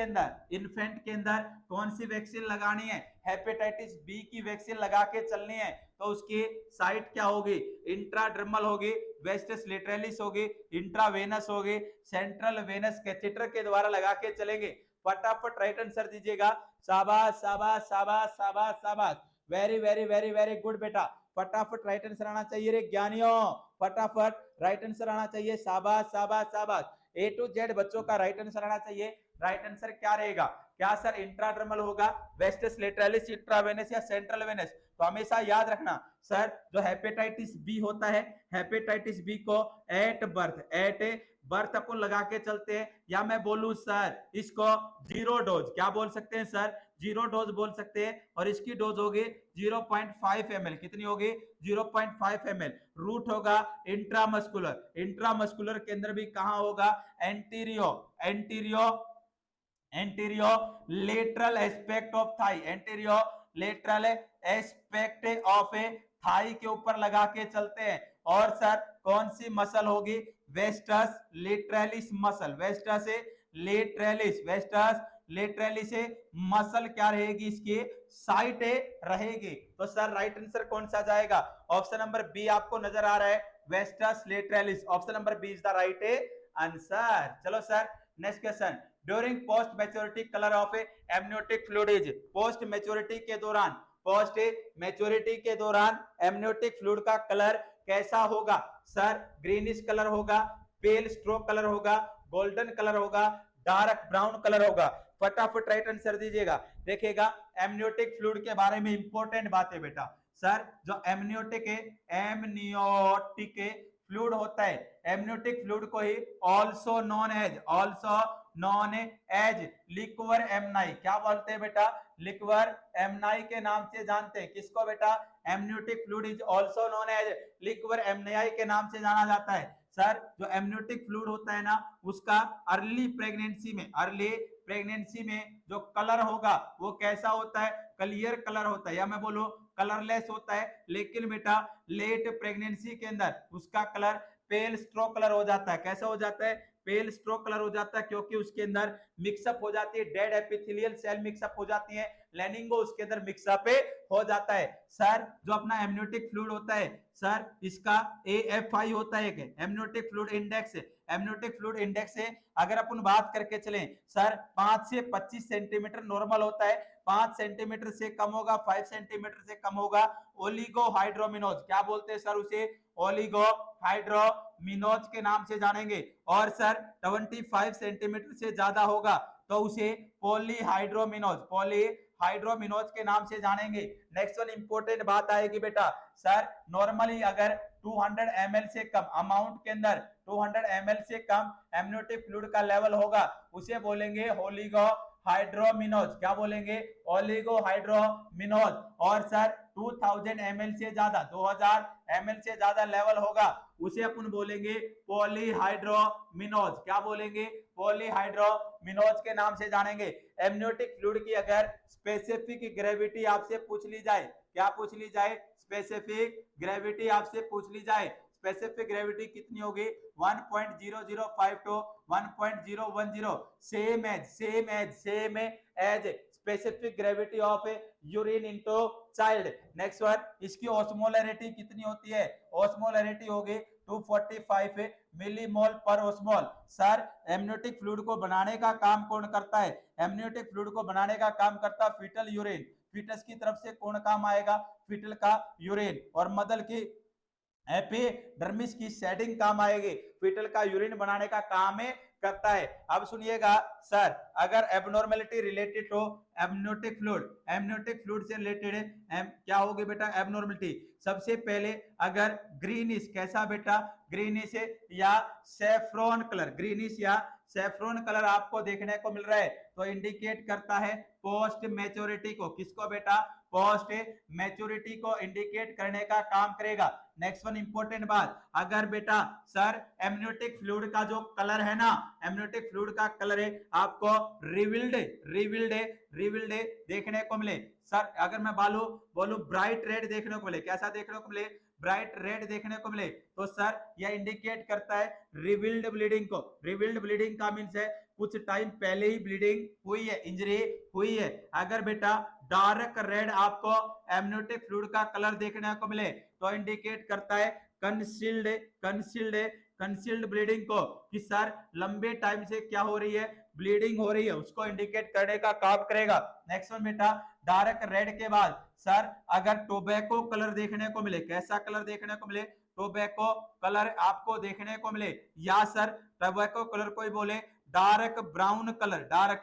अंदर कौन सी वैक्सीन लगानी है हेपेटाइटिस बी की वैक्सीन लगा के चलनी है तो उसकी साइट क्या होगी इंट्राडर्मल होगी वेस्टस लेटरलिस होगी इंट्रावेनस होगी सेंट्रल वेनस कैथेटर के द्वारा लगा के चलेंगे। फटाफट राइट आंसर दीजिएगा। शाबाश शाबाश शाबाश शाबाश शाबाश very very very very good बेटा फटाफट राइट आंसर आना चाहिए रे ज्ञानियों फटाफट राइट आंसर आना चाहिए। शाबाश शाबाश शाबाश ए टू जेड बच्चों का राइट आंसर आना चाहिए। राइट आंसर क्या रहेगा क्या सर इंट्राडर्मल होगा वेस्टस लेटरलिस इंट्रावेनस या सेंट्रल वेनस। तो हमेशा याद रखना सर जो हेपेटाइटिस बी होता है हेपेटाइटिस बी को एट बर्थ अपन लगा के चलते हैं या मैं बोलूं सर इसको जीरो डोज क्या बोल सकते हैं सर जीरो डोज बोल सकते हैं और इसकी डोज होगी 0.5 ml कितनी होगी 0.5 ml। रूट होगा इंट्रामस्कुलर के अंदर भी कहां होगा antero lateral aspect of thigh antero lateral aspect of a thigh के ऊपर लगा के चलते हैं। और सर कौन सी मसल होगी vastus lateralis muscle vastus lateralis muscle क्या रहेगी इसकी साइट रहेगी। तो सर राइट आंसर कौन सा जाएगा ऑप्शन नंबर बी आपको नजर आ रहा है vastus lateralis option number B is the right answer. चलो sir next question during post maturity colour of amniotic fluid is post maturity के दौरान एमनियोटिक फ्लूइड का कलर कैसा होगा सर ग्रीनिश कलर होगा पेल स्ट्रोक कलर होगा गोल्डन कलर होगा डार्क ब्राउन कलर होगा। फटाफट राइट आंसर दीजिएगा। देखिएगा एमनियोटिक फ्लूइड के बारे में इंपॉर्टेंट बात है बेटा सर जो एमनियोटिक फ्लूइड होता है एमनियोटिक फ्लूइड को ही also known as liquor amnii क्या बोलते हैं बेटा लिक्वर एमनाई के नाम से जानते हैं किसको बेटा amniotic fluid is also known as liquor amnii के नाम से जाना जाता है। सर जो एमनियोटिक फ्लूइड होता है ना उसका अर्ली प्रेगनेंसी में जो कलर होगा वो कैसा होता है क्लियर कलर होता है या मैं बोलूं कलरलेस होता है। लेकिन बेटा लेट प्रेगनेंसी के अंदर उसका कलर पेल स्ट्रोक कलर हो जाता है। कैसा हो जाता है पेल स्ट्रोक कलर हो जाता है क्योंकि उसके अंदर मिक्सअप हो जाती है डेड एपिथेलियल सेल मिक्सअप हो जाती है लेनिंगो उसके अंदर मिक्सअप हो जाता है। सर जो अपना एमनियोटिक फ्लूइड होता है सर इसका AFI होता है एमनियोटिक फ्लूइड इंडेक्स है। अगर अपन बात करके चलें सर 5 से 25 सेंटीमीटर नॉर्मल होता है 5 सेंटीमीटर से कम होगा 5 सेंटीमीटर से कम होगा ओलिगोहाइड्रोमिनोज क्या बोलते हैं सर उसे ओलिगोहाइड्रोमिनोज के नाम से जानेंगे। और सर 25 सेंटीमीटर से ज्यादा होगा तो उसे पॉलीहाइड्रोमिनोज के नाम से जानेंगे। नेक्स्ट वन इंपॉर्टेंट बात आएगी बेटा सर नॉर्मली अगर 200 ml से कम अमाउंट के अंदर 200 ml से कम एमनियोटिक फ्लूइड का लेवल होगा उसे बोलेंगे ओलिगोहाइड्रोमिनोज क्या बोलेंगे ओलिगोहाइड्रोमिनोज। और सर 2000 ml से ज्यादा 2000 ml से ज्यादा लेवल होगा उसे अपन बोलेंगे पॉलीहाइड्रोमिनोज क्या बोलेंगे पॉलीहाइड्रोमिनोज के नाम से जानेंगे। एमनियोटिक फ्लूइड की अगर स्पेसिफिक ग्रेविटी आपसे पूछ ली जाए क्या पूछ ली जाए स्पेसिफिक ग्रेविटी आपसे पूछ ली जाए स्पेसिफिक ग्रेविटी कितनी होगी 1.005 to 1.010 same as specific gravity of urine into child. Next one इसकी ऑस्मोलैरिटी कितनी होती है ऑस्मोलैरिटी होगी 245 मिलीमोल पर ओस्मोल। सर एमनियोटिक फ्लूइड को बनाने का काम कौन करता है एमनियोटिक फ्लूइड को बनाने का काम करता है फीटल यूरिन फीटस की तरफ से कौन काम आएगा फीटल का यूरिन और मदर की एपिडर्मिस की शेडिंग काम आएगी फीटल का यूरिन बनाने का काम है करता है। अब सुनिएगा सर, अगर abnormality related to amniotic fluid से रिलेटेड क्या होगी बेटा एबनॉर्मेलिटी। सबसे पहले अगर ग्रीनिश, कैसा बेटा ग्रीनिश या सैफ्रॉन कलर, ग्रीनिश या सैफ्रॉन कलर आपको देखने को मिल रहा है तो इंडिकेट करता है पोस्ट मैच्योरिटी को। किसको बेटा, पोस्ट मैच्योरिटी को इंडिकेट करने का काम करेगा। नेक्स्ट वन इंपॉर्टेंट बात, अगर बेटा सर एमनियोटिक फ्लूइड का जो कलर है ना, एमनियोटिक फ्लूइड का कलर है आपको रिविल्ड देखने को मिले सर, अगर मैं बोलूं ब्राइट रेड देखने को मिले, कैसा देखने को मिले, ब्राइट रेड देखने को मिले, तो सर यह इंडिकेट करता है रिविल्ड ब्लीडिंग को। रिविल्ड ब्लीडिंग का मींस है कुछ टाइम पहले ही ब्लीडिंग हुई है, इंजरी हुई है। अगर बेटा डार्क रेड आपको एमनियोटिक फ्लूइड का कलर देखने को मिले तो इंडिकेट करता है कंसील्ड ब्लीडिंग को, कि सर लंबे टाइम से क्या हो रही है, ब्लीडिंग हो रही है, उसको इंडिकेट करने का काम करेगा। नेक्स्ट वन बेटा, डार्क रेड के बाद सर अगर टोबैको कलर देखने को मिले, कैसा कलर देखने को मिले, टोबैको कलर आपको देखने को मिले, या सर टोबैको कलर कोई बोले dark brown colour, dark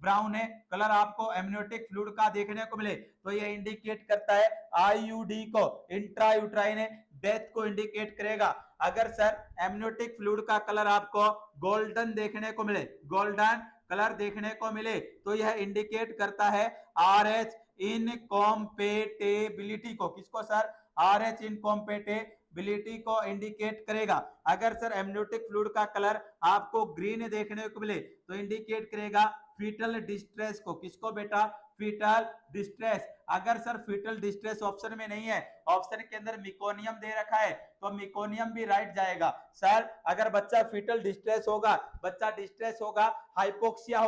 brown है कलर आपको एमनियोटिक फ्लूइड का देखने को मिले तो यह इंडिकेट करता है आईयूडी को, इंट्रायूट्राइन डेथ को इंडिकेट करेगा। अगर सर एमनियोटिक फ्लूइड का कलर आपको गोल्डन देखने को मिले, गोल्डन कलर देखने को मिले तो यह इंडिकेट करता है आरएच इनकॉम्पेटेबिलिटी को। किसको सर, आरएच इनकॉम्पेटेबिलिटी को इंडिकेट करेगा। अगर सर एमनियोटिक फ्लूइड का कलर आपको ग्रीन देखने को मिले तो इंडिकेट करेगा फीटल डिस्ट्रेस को। किसको बेटा, फीटल डिस्ट्रेस। अगर सर फीटल डिस्ट्रेस ऑप्शन में नहीं है, ऑप्शन के अंदर मिकोनियम दे रखा है तो मिकोनियम भी राइट जाएगा। सर अगर बच्चा फीटल डिस्ट्रेस होगा, बच्चा डिस्ट्रेस होगा, हाइपोक्सिया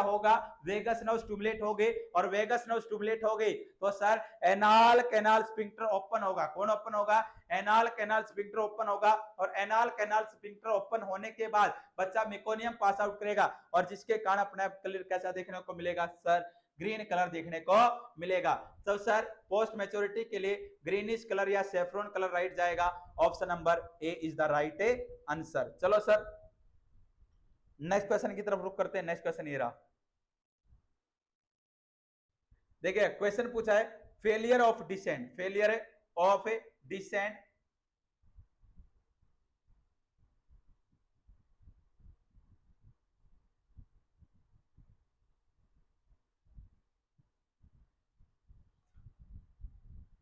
होगा, वेगस नर्व स्टिमुलेट होगी और वेगस नर्व स्टिमुलेट होगी तो sir anal canal sphincter open होगा। कौन ओपन होगा, एनाल कैनाल स्फिंक्टर ओपन होगा और एनाल कैनाल स्फिंक्टर ओपन होने के बाद बच्चा मेकोनियम पास आउट करेगा और जिसके कारण अपने कलर कैसा देखने को मिलेगा सर, ग्रीन कलर देखने को मिलेगा। तो सर पोस्ट मैच्योरिटी के लिए ग्रीनिश कलर या सैफ्रॉन कलर राइट जाएगा। Option number A is the right answer. चलो सर नेक्स्ट क्वेश्चन की तरफ रुक करते हैं। नेक्स्ट क्वेश्चन ये रहा, देखिए क्वेश्चन पूछा है failure of descent, failure of descent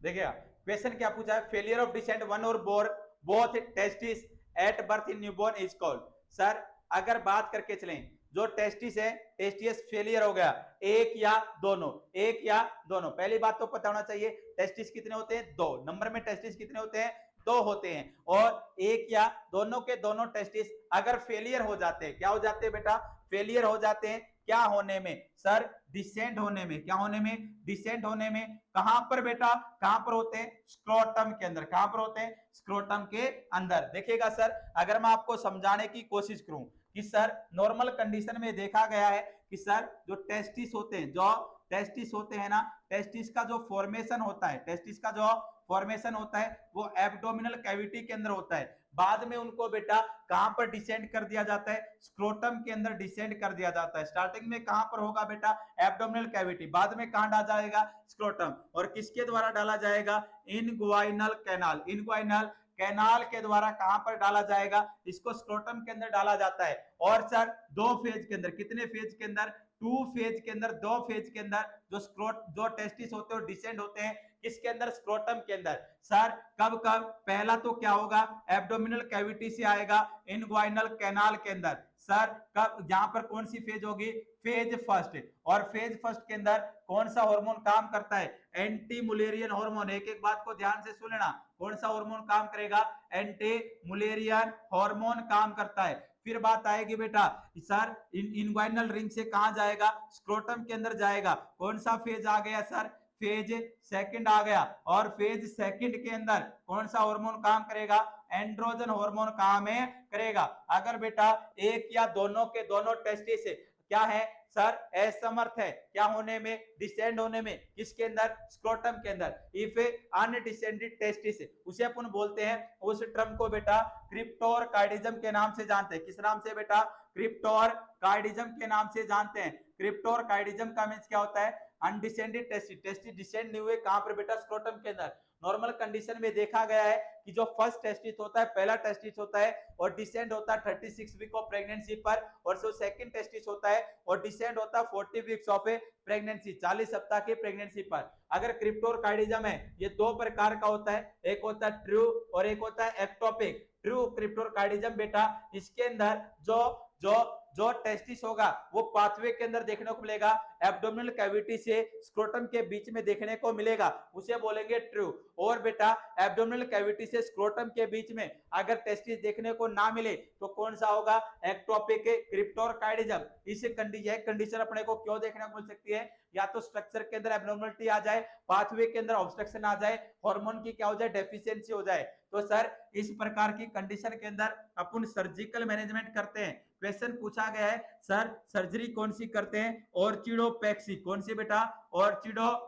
देखिए क्वेश्चन क्या पूछा है, फेलियर ऑफ डिसेंट वन और both testis at birth in newborn is called. Sir अगर बात करके चलें जो टेस्टिस है, टेस्टिस फेलियर हो गया, एक या दोनों, एक या दोनों। पहली बात तो पता होना चाहिए टेस्टिस कितने होते हैं, दो। नंबर में टेस्टिस कितने होते हैं, दो होते हैं। और एक या दोनों के दोनों टेस्टिस अगर फेलियर हो जाते हैं, क्या हो जाते हैं बेटा, फेलियर हो जाते हैं। क्या होने में सर, डिसेंट होने में। क्या होने में, डिसेंट होने में। कहां पर बेटा, कहां पर होते हैं, स्क्रोटम के अंदर। कहां पर होते हैं, स्क्रोटम के अंदर। देखिएगा सर अगर मैं आपको समझाने की कोशिश करूं कि सर नॉर्मल कंडीशन में देखा गया है कि सर जो टेस्टिस होते हैं, जो टेस्टिस होते हैं ना, टेस्टिस का जो फॉर्मेशन होता है, टेस्टिस का जो फॉर्मेशन होता है वो एब्डोमिनल कैविटी के अंदर होता है। बाद में उनको बेटा कहां पर डिसेंड कर दिया जाता है, स्क्रोटम के अंदर डिसेंड कर दिया जाता है। स्टार्टिंग में कहां पर होगा बेटा, एब्डोमिनल कैविटी, बाद में कहां डाला जाएगा, स्क्रोटम। और किसके द्वारा डाला जाएगा, इनग्वाइनल कैनाल, इनग्वाइनल कैनाल के द्वारा कहां पर डाला जाएगा, इसको स्क्रोटम के अंदर डाला जाता है। और सर दो फेज के अंदर, कितने फेज के अंदर, टू फेज के अंदर, दो फेज के अंदर जो टेस्टिस होते हैं डिसेंड होते हैं किसके अंदर, स्क्रोटम के अंदर। सर कब कब, पहला तो क्या होगा, एब्डोमिनल कैविटी से आएगा इनग्वाइनल कैनाल के अंदर। सर कब, यहां पर कौन सी फेज होगी, फेज फर्स्ट। और फेज फर्स्ट के अंदर कौन सा हार्मोन काम करता है, एंटी मुलेरियन हार्मोन। एक एक बात को ध्यान से सुनना, कौन सा हार्मोन काम करेगा, एंटी मुलेरियन हार्मोन काम करता है। फिर बात आएगी बेटा सर इनग्वाइनल रिंग से कहां जाएगा, स्क्रोटम के अंदर जाएगा। कौन सा फेज आ गया सर, फेज सेकंड आ गया। और फेज सेकंड के अंदर कौन सा हार्मोन काम करेगा, एंड्रोजन हार्मोन काम करेगा। अगर बेटा एक या दोनों के दोनों टेस्टिस क्या है सर? असमर्थ है क्या होने में? डिसेंड होने में। किसके अंदर? स्क्रोटम के अंदर। इफ अनडिसेंडेड टेस्टिस, उसे अपन बोलते हैं, उस टर्म को बेटा क्रिप्टोरकार्डिज्म के नाम से जानते हैं। किस नाम से बेटा? क्रिप्टोरकार्डिज्म के नाम से जानते हैं। क्रिप्टोरकार्डिज्म का मींस क्या होता है? Undescended testis. टेस्टिस डिसेंड नहीं हुए, कहां पर बेटा? स्क्रोटम के अंदर। नॉर्मल कंडीशन में देखा गया है कि जो फर्स्ट टेस्टिस होता है, पहला टेस्टिस होता है और डिसेंड होता है 36 वीक ऑफ प्रेगनेंसी पर, और जो सेकंड टेस्टिस होता है और डिसेंड होता है 40 वीक्स ऑफ ए प्रेगनेंसी, 40 सप्ताह की प्रेगनेंसी पर। अगर क्रिप्टोरकार्डिज्म है, ये दो प्रकार का होता है, एक होता है ट्रू और एक होता है एक्टोपिक। ट्रू क्रिप्टोरकार्डिज्म बेटा, इसके अंदर जो जो जो टेस्टिस होगा वो पाथवे के अंदर देखने को मिलेगा, एब्डोमिनल कैविटी से स्क्रोटम के बीच में देखने को मिलेगा, उसे बोलेंगे ट्रू। और बेटा एब्डोमिनल कैविटी से स्क्रोटम के बीच में अगर टेस्टिस देखने को ना मिले तो कौन सा होगा? एक्टोपिक क्रिप्टोरकार्डिज्म। इस कंडीशन अपने को क्यों देखने को मिल सकती है? या तो स्ट्रक्चर के अंदर एब्नॉर्मलिटी आ जाए, पाथवे के अंदर ऑब्स्ट्रक्शन आ जाए, हार्मोन की क्या हो जाए? डेफिशिएंसी हो जाए। तो सर इस प्रकार की कंडीशन के अंदर अपन सर्जिकल मैनेजमेंट करते हैं। क्वेश्चन पूछा गया है सर सर्जरी कौन सी करते हैं? ऑर्चिडोपेक्सी। कौन सी बेटा? ऑर्चिडोपेक्सी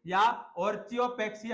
या ऑर्चियोपेक्सी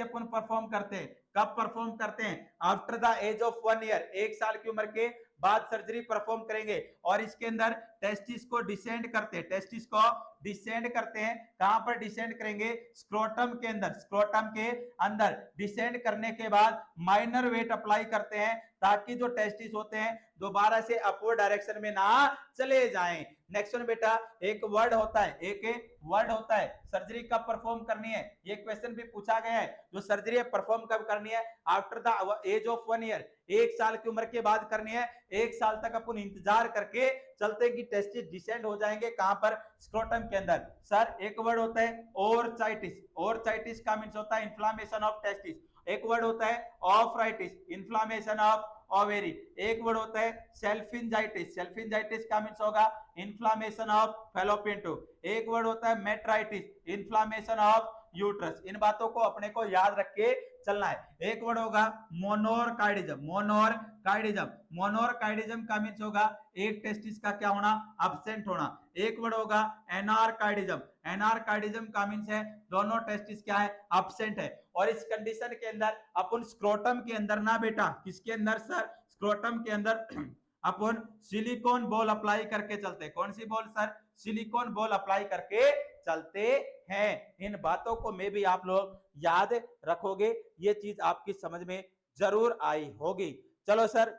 अपन परफॉर्म करते हैं। कब परफॉर्म करते हैं? After the age of 1 year, 1 साल की उम्र के बाद सर्जरी परफॉर्म करेंगे। और इसके अंदर टेस्टिस को डिसेंड करते हैं, टेस्टिस को डिसेंड करते हैं। कहां पर डिसेंड करेंगे? स्क्रोटम के अंदर। स्क्रोटम के अंदर डिसेंड करने के बाद माइनर वेट अप्लाई करते हैं ताकि जो टेस्टिस होते हैं दोबारा से अपवर्ड डायरेक्शन में ना चले जाएं। नेक्स्ट वन बेटा, एक वर्ड होता है, एक वर्ड होता है, सर्जरी कब परफॉर्म करनी है? ये क्वेश्चन भी पूछा गया है। जो सर्जरी परफॉर्म कब करनी है? After the age of 1 year, 1 साल की उम्र के बाद करनी है। 1 साल तक अपन इंतजार करके चलते कि टेस्टिस डिसेंड हो जाएंगे। कहां पर? स्क्रोटम के अंदर। सर एक वर्ड होता है ओरचाइटिस। ओरचाइटिस का मींस होता है इन्फ्लामेशन ऑफ टेस्टिस। एक वर्ड होता है ऑफराइटिस, इन्फ्लामेशन ऑफ ओवेरी। एक वर्ड होता है सेल्फिंजाइटिस। सेल्फिंजाइटिस का मींस होगा इन्फ्लामेशन ऑफ फैलोपियन ट्यूब। एक वर्ड होता है मेट्राइटिस, इन्फ्लामेशन ऑफ यूट्रस। इन बातों को अपने को याद रख के चलना है। एक वर्ड होगा मोनोरकार्डिज्म। मोनोरकार्डिज्म, मोनोरकार्डिज्म का मींस होगा एक टेस्टिस का क्या होना? अब्सेंट होना। एक वर्ड होगा एनारकार्डिज्म। एनारकार्डिज्म का मींस है दोनों टेस्टिस क्या है? अब्सेंट है। और इस कंडीशन के अंदर अपन स्क्रोटम के अंदर ना बेटा, किसके अंदर सर? स्क्रोटम के अंदर अपन सिलिकॉन बॉल अप्लाई करके चलते हैं। कौन सी ball sir? Silicone ball apply करके चलते हैं। इन बातों को में भी आप लोग याद रखोगे, ये चीज आपकी समझ में जरूर आई होगी। चलो सर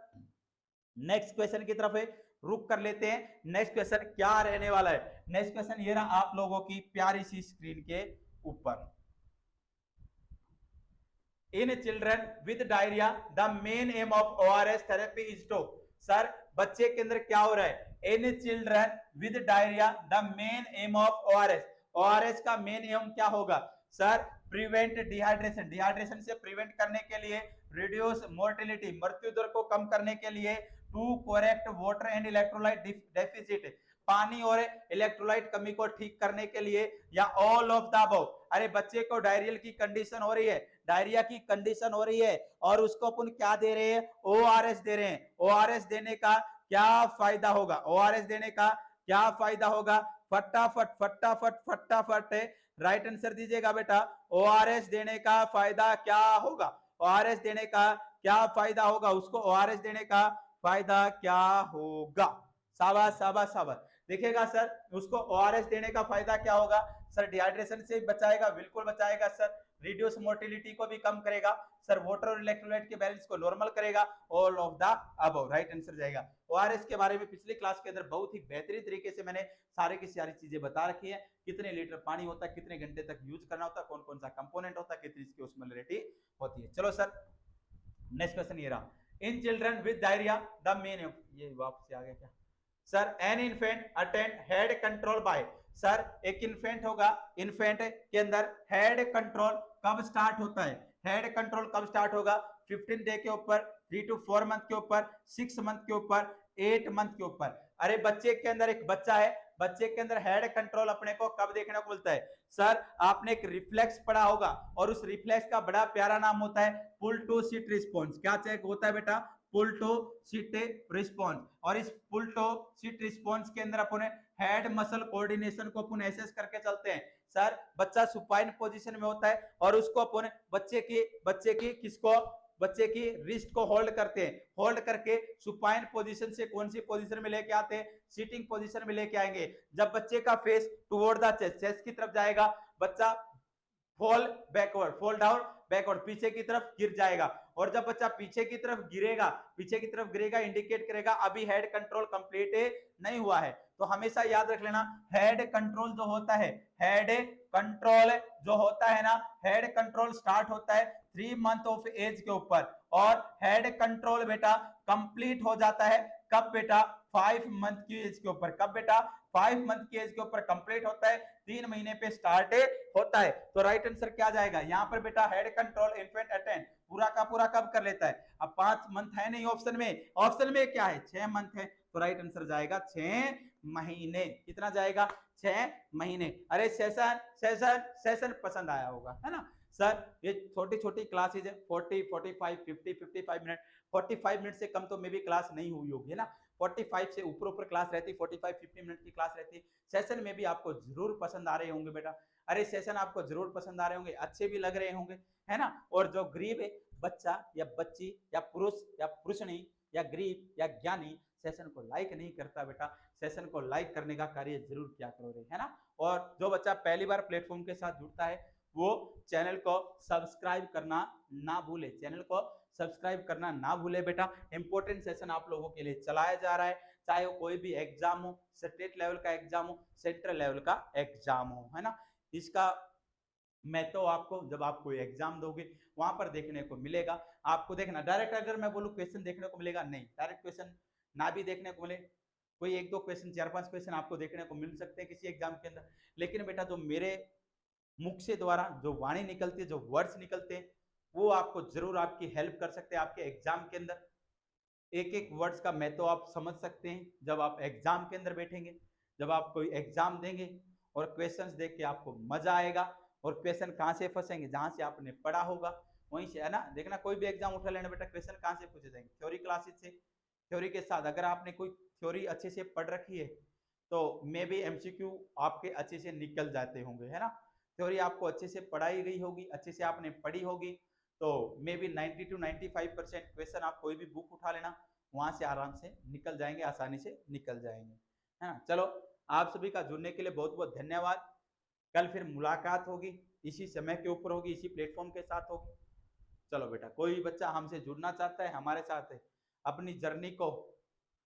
नेक्स्ट क्वेश्चन की तरफ रुक कर लेते हैं। नेक्स्ट क्वेश्चन क्या रहने वाला है? नेक्स्ट क्वेश्चन ये रहा आप लोगों की प्यारी सी स्क्रीन के ऊपर। In children with diarrhea, the main aim of ORS therapy is to, sir बच्चे के अंदर क्या हो रहा है? In children with diarrhea, the main aim of ORS, ORS का मेन एम क्या होगा सर? प्रिवेंट डिहाइड्रेशन, डिहाइड्रेशन से प्रिवेंट करने के लिए, रिड्यूस मोर्टेलिटी, मृत्यु दर को कम करने के लिए, to correct water and electrolyte deficit, पानी और इलेक्ट्रोलाइट कमी को ठीक करने के लिए, या ऑल ऑफ द अबव। अरे बच्चे को डायरियल की कंडीशन हो रही है, डायरिया की कंडीशन हो रही है और उसको अपन क्या दे रहे हैं? ओआरएस दे रहे हैं। ओआरएस देने का क्या फायदा होगा? ओआरएस देने का क्या फायदा होगा? फटाफट फटाफट फटाफट राइट आंसर दीजिएगा बेटा। ओआरएस देने का फायदा क्या होगा? ओआरएस देने का क्या फायदा होगा? उसको ओआरएस देने का फायदा क्या होगा? शाबाश शाबाश शाबाश। देखिएगा सर उसको ओआरएस देने का फायदा क्या होगा सर? डिहाइड्रेशन से बचाएगा, बिल्कुल बचाएगा सर। रिड्यूस मोर्टिलिटी को भी कम करेगा सर। वाटर और इलेक्ट्रोलाइट के बैलेंस को नॉर्मल करेगा। All of the above right answer जाएगा। ओआरएस के बारे में पिछली क्लास के अंदर बहुत ही बेहतरीन तरीके से मैंने सारे की सारी चीजें बता रखी है। कितने लीटर पानी होता है, कितने घंटे तक यूज करना होता है, कौन कौन सा कंपोनेंट होता है, कितनी इसकी ओस्मोलैरिटी होती है। चलो सर नेक्स्ट क्वेश्चन ये रहा। In children with diarrhoea the main, ये वापस आ गया क्या sir? An infant attend head control by, sir एक इन्फेंट होगा, इन्फेंट के अंदर हेड कंट्रोल कब स्टार्ट होता है? हेड कंट्रोल कब स्टार्ट होगा? 15 डे के ऊपर, 3 to 4 मंथ के ऊपर, 6 मंथ के ऊपर, 8 मंथ के ऊपर। अरे बच्चे के अंदर एक बच्चा है, बच्चे के अंदर हेड कंट्रोल अपने को कब देखने को मिलता है सर? आपने एक रिफ्लेक्स पढ़ा होगा और उस रिफ्लेक्स का बड़ा प्यारा नाम होता है पुल टू सिट रिस्पॉन्स। क्या चेक होता है बेटा? पुल टू सिट रिस्पॉन्स, और इस पुल टू सिट रिस्पॉन्स के अंदर अपन हेड मसल कोऑर्डिनेशन को अपन एसेस करके चलते हैं। सर बच्चा सुपाइन पोजीशन में होता है और उसको अपन बच्चे की रिस्ट को होल्ड करते हैं, होल्ड करके सुपाइन पोजीशन से कौन सी पोजीशन में लेके आते हैं, सिटिंग पोजीशन में लेके आएंगे। जब बच्चे का face toward the chest, chest की तरफ जाएगा, बच्चा fall backward, fall down backward, पीछे की तरफ गिर जाएगा। और जब बच्चा पीछे की तरफ गिरेगा इंडिकेट करेगा अभी हेड कंट्रोल कंप्लीट नहीं हुआ है। तो हमेशा याद रख लेना, हेड कंट्रोल जो होता है, हेड कंट्रोल जो होता है ना, हेड कंट्रोल स्टार्ट होता है 3 मंथ ऑफ एज के ऊपर, और हेड कंट्रोल बेटा कंप्लीट हो जाता है कब बेटा, 5 मंथ की एज के ऊपर। कब बेटा, 5 मंथ की एज के ऊपर कंप्लीट होता है, 3 महीने पे स्टार्ट होता है। तो राइट आंसर क्या जाएगा यहाँ पर बेटा, हेड कंट्रोल इन्फेंट अटेंड पूरा का पूरा कब कर लेता है। अब 5 मंथ है नहीं ऑप्शन में, ऑप्शन में क्या है 6 मंथ है, तो राइट आंसर जाएगा 6 महीने। कितना जाएगा, 6 महीने। अरे सेशन सेशन सेशन पसंद आया होगा है ना सर। ये छोटी छोटी क्लासेज है, 40 45 50 55 मिनट, 45 मिनट से कम तो मे भी क्लास नहीं हुई होगी है ना, 45 से ऊपर ऊपर क्लास रहती, 45 50 मिनट की क्लास रहती। सेशन में भी आपको जरूर पसंद आ रहे होंगे बेटा, अरे सेशन आपको जरूर पसंद आ रहे होंगे, अच्छे भी लग रहे होंगे है ना। और जो गरीब है बच्चा या बच्ची या पुरुष या पुरुषनी या गरीब या ज्ञानी सेशन को लाइक नहीं करता बेटा, सेशन को लाइक करने का कार्य जरूर किया करो रे है ना। और जो बच्चा पहली बार प्लेटफॉर्म के साथ जुड़ता है वो चैनल को सब्सक्राइब करना ना भूले, चैनल को सब्सक्राइब करना ना भूले बेटा। इंपॉर्टेंट सेशन आप लोगों के लिए चलाया जा रहा है, चाहे वो कोई भी एग्जाम हो, स्टेट लेवल का एग्जाम हो, सेंट्रल लेवल का एग्जाम हो है ना। इसका मैं तो आपको जब आप कोई एग्जाम दोगे वहां पर देखने को मिलेगा। आपको देखना डायरेक्ट, अगर मैं बोलूं क्वेश्चन देखने को मिलेगा नहीं, डायरेक्ट क्वेश्चन ना भी देखने को मिले, कोई 1-2 क्वेश्चन 4-5 क्वेश्चन आपको देखने को मिल सकते हैं किसी एग्जाम के अंदर। लेकिन बेटा जो मेरे मुख से द्वारा जो वाणी निकलती है, जो वर्ड्स निकलते हैं, वो आपको जरूर आपकी हेल्प कर सकते हैं आपके एग्जाम के अंदर। एक एक वर्ड्स का मैं तो आप समझ सकते हैं जब आप एग्जाम के अंदर बैठेंगे, जब आप कोई एग्जाम देंगे और क्वेश्चंस देख के आपको मजा आएगा। और क्वेश्चन कहाँ से फंसेंगे, जहां से आपने पढ़ा होगा वहीं से है ना। देखना कोई भी एग्जाम उठा लेना बेटा, क्वेश्चन कहाँ से पूछे जाएंगे, थ्योरी क्लासेस से, थ्योरी के साथ अगर आपने कोई थ्योरी अच्छे से पढ़ रखी है तो मे बी एमसीक्यू आपके अच्छे से निकल जाते होंगे है ना। थ्योरी आपको अच्छे से पढ़ाई गई होगी, अच्छे से आपने पढ़ी होगी, तो मे बी 90 to 95% क्वेश्चन आप कोई भी बुक उठा लेना, वहां से आराम से निकल जाएंगे, आसानी से निकल जाएंगे है ना। चलो आप सभी का जुड़ने के लिए बहुत बहुत धन्यवाद। कल फिर मुलाकात होगी, इसी समय के ऊपर होगी, इसी प्लेटफॉर्म के साथ होगी। चलो बेटा, कोई बच्चा हमसे जुड़ना चाहता है, हमारे साथ है, अपनी जर्नी को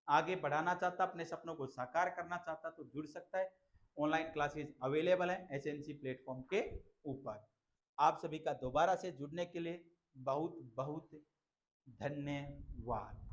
आगे बढ़ाना चाहता, अपने सपनों को साकार करना चाहता तो जुड़ सकता है। ऑनलाइन क्लासेस अवेलेबल है एसएनसी प्लेटफॉर्म के ऊपर। आप सभी का दोबारा से जुड़ने के लिए बहुत बहुत धन्यवाद।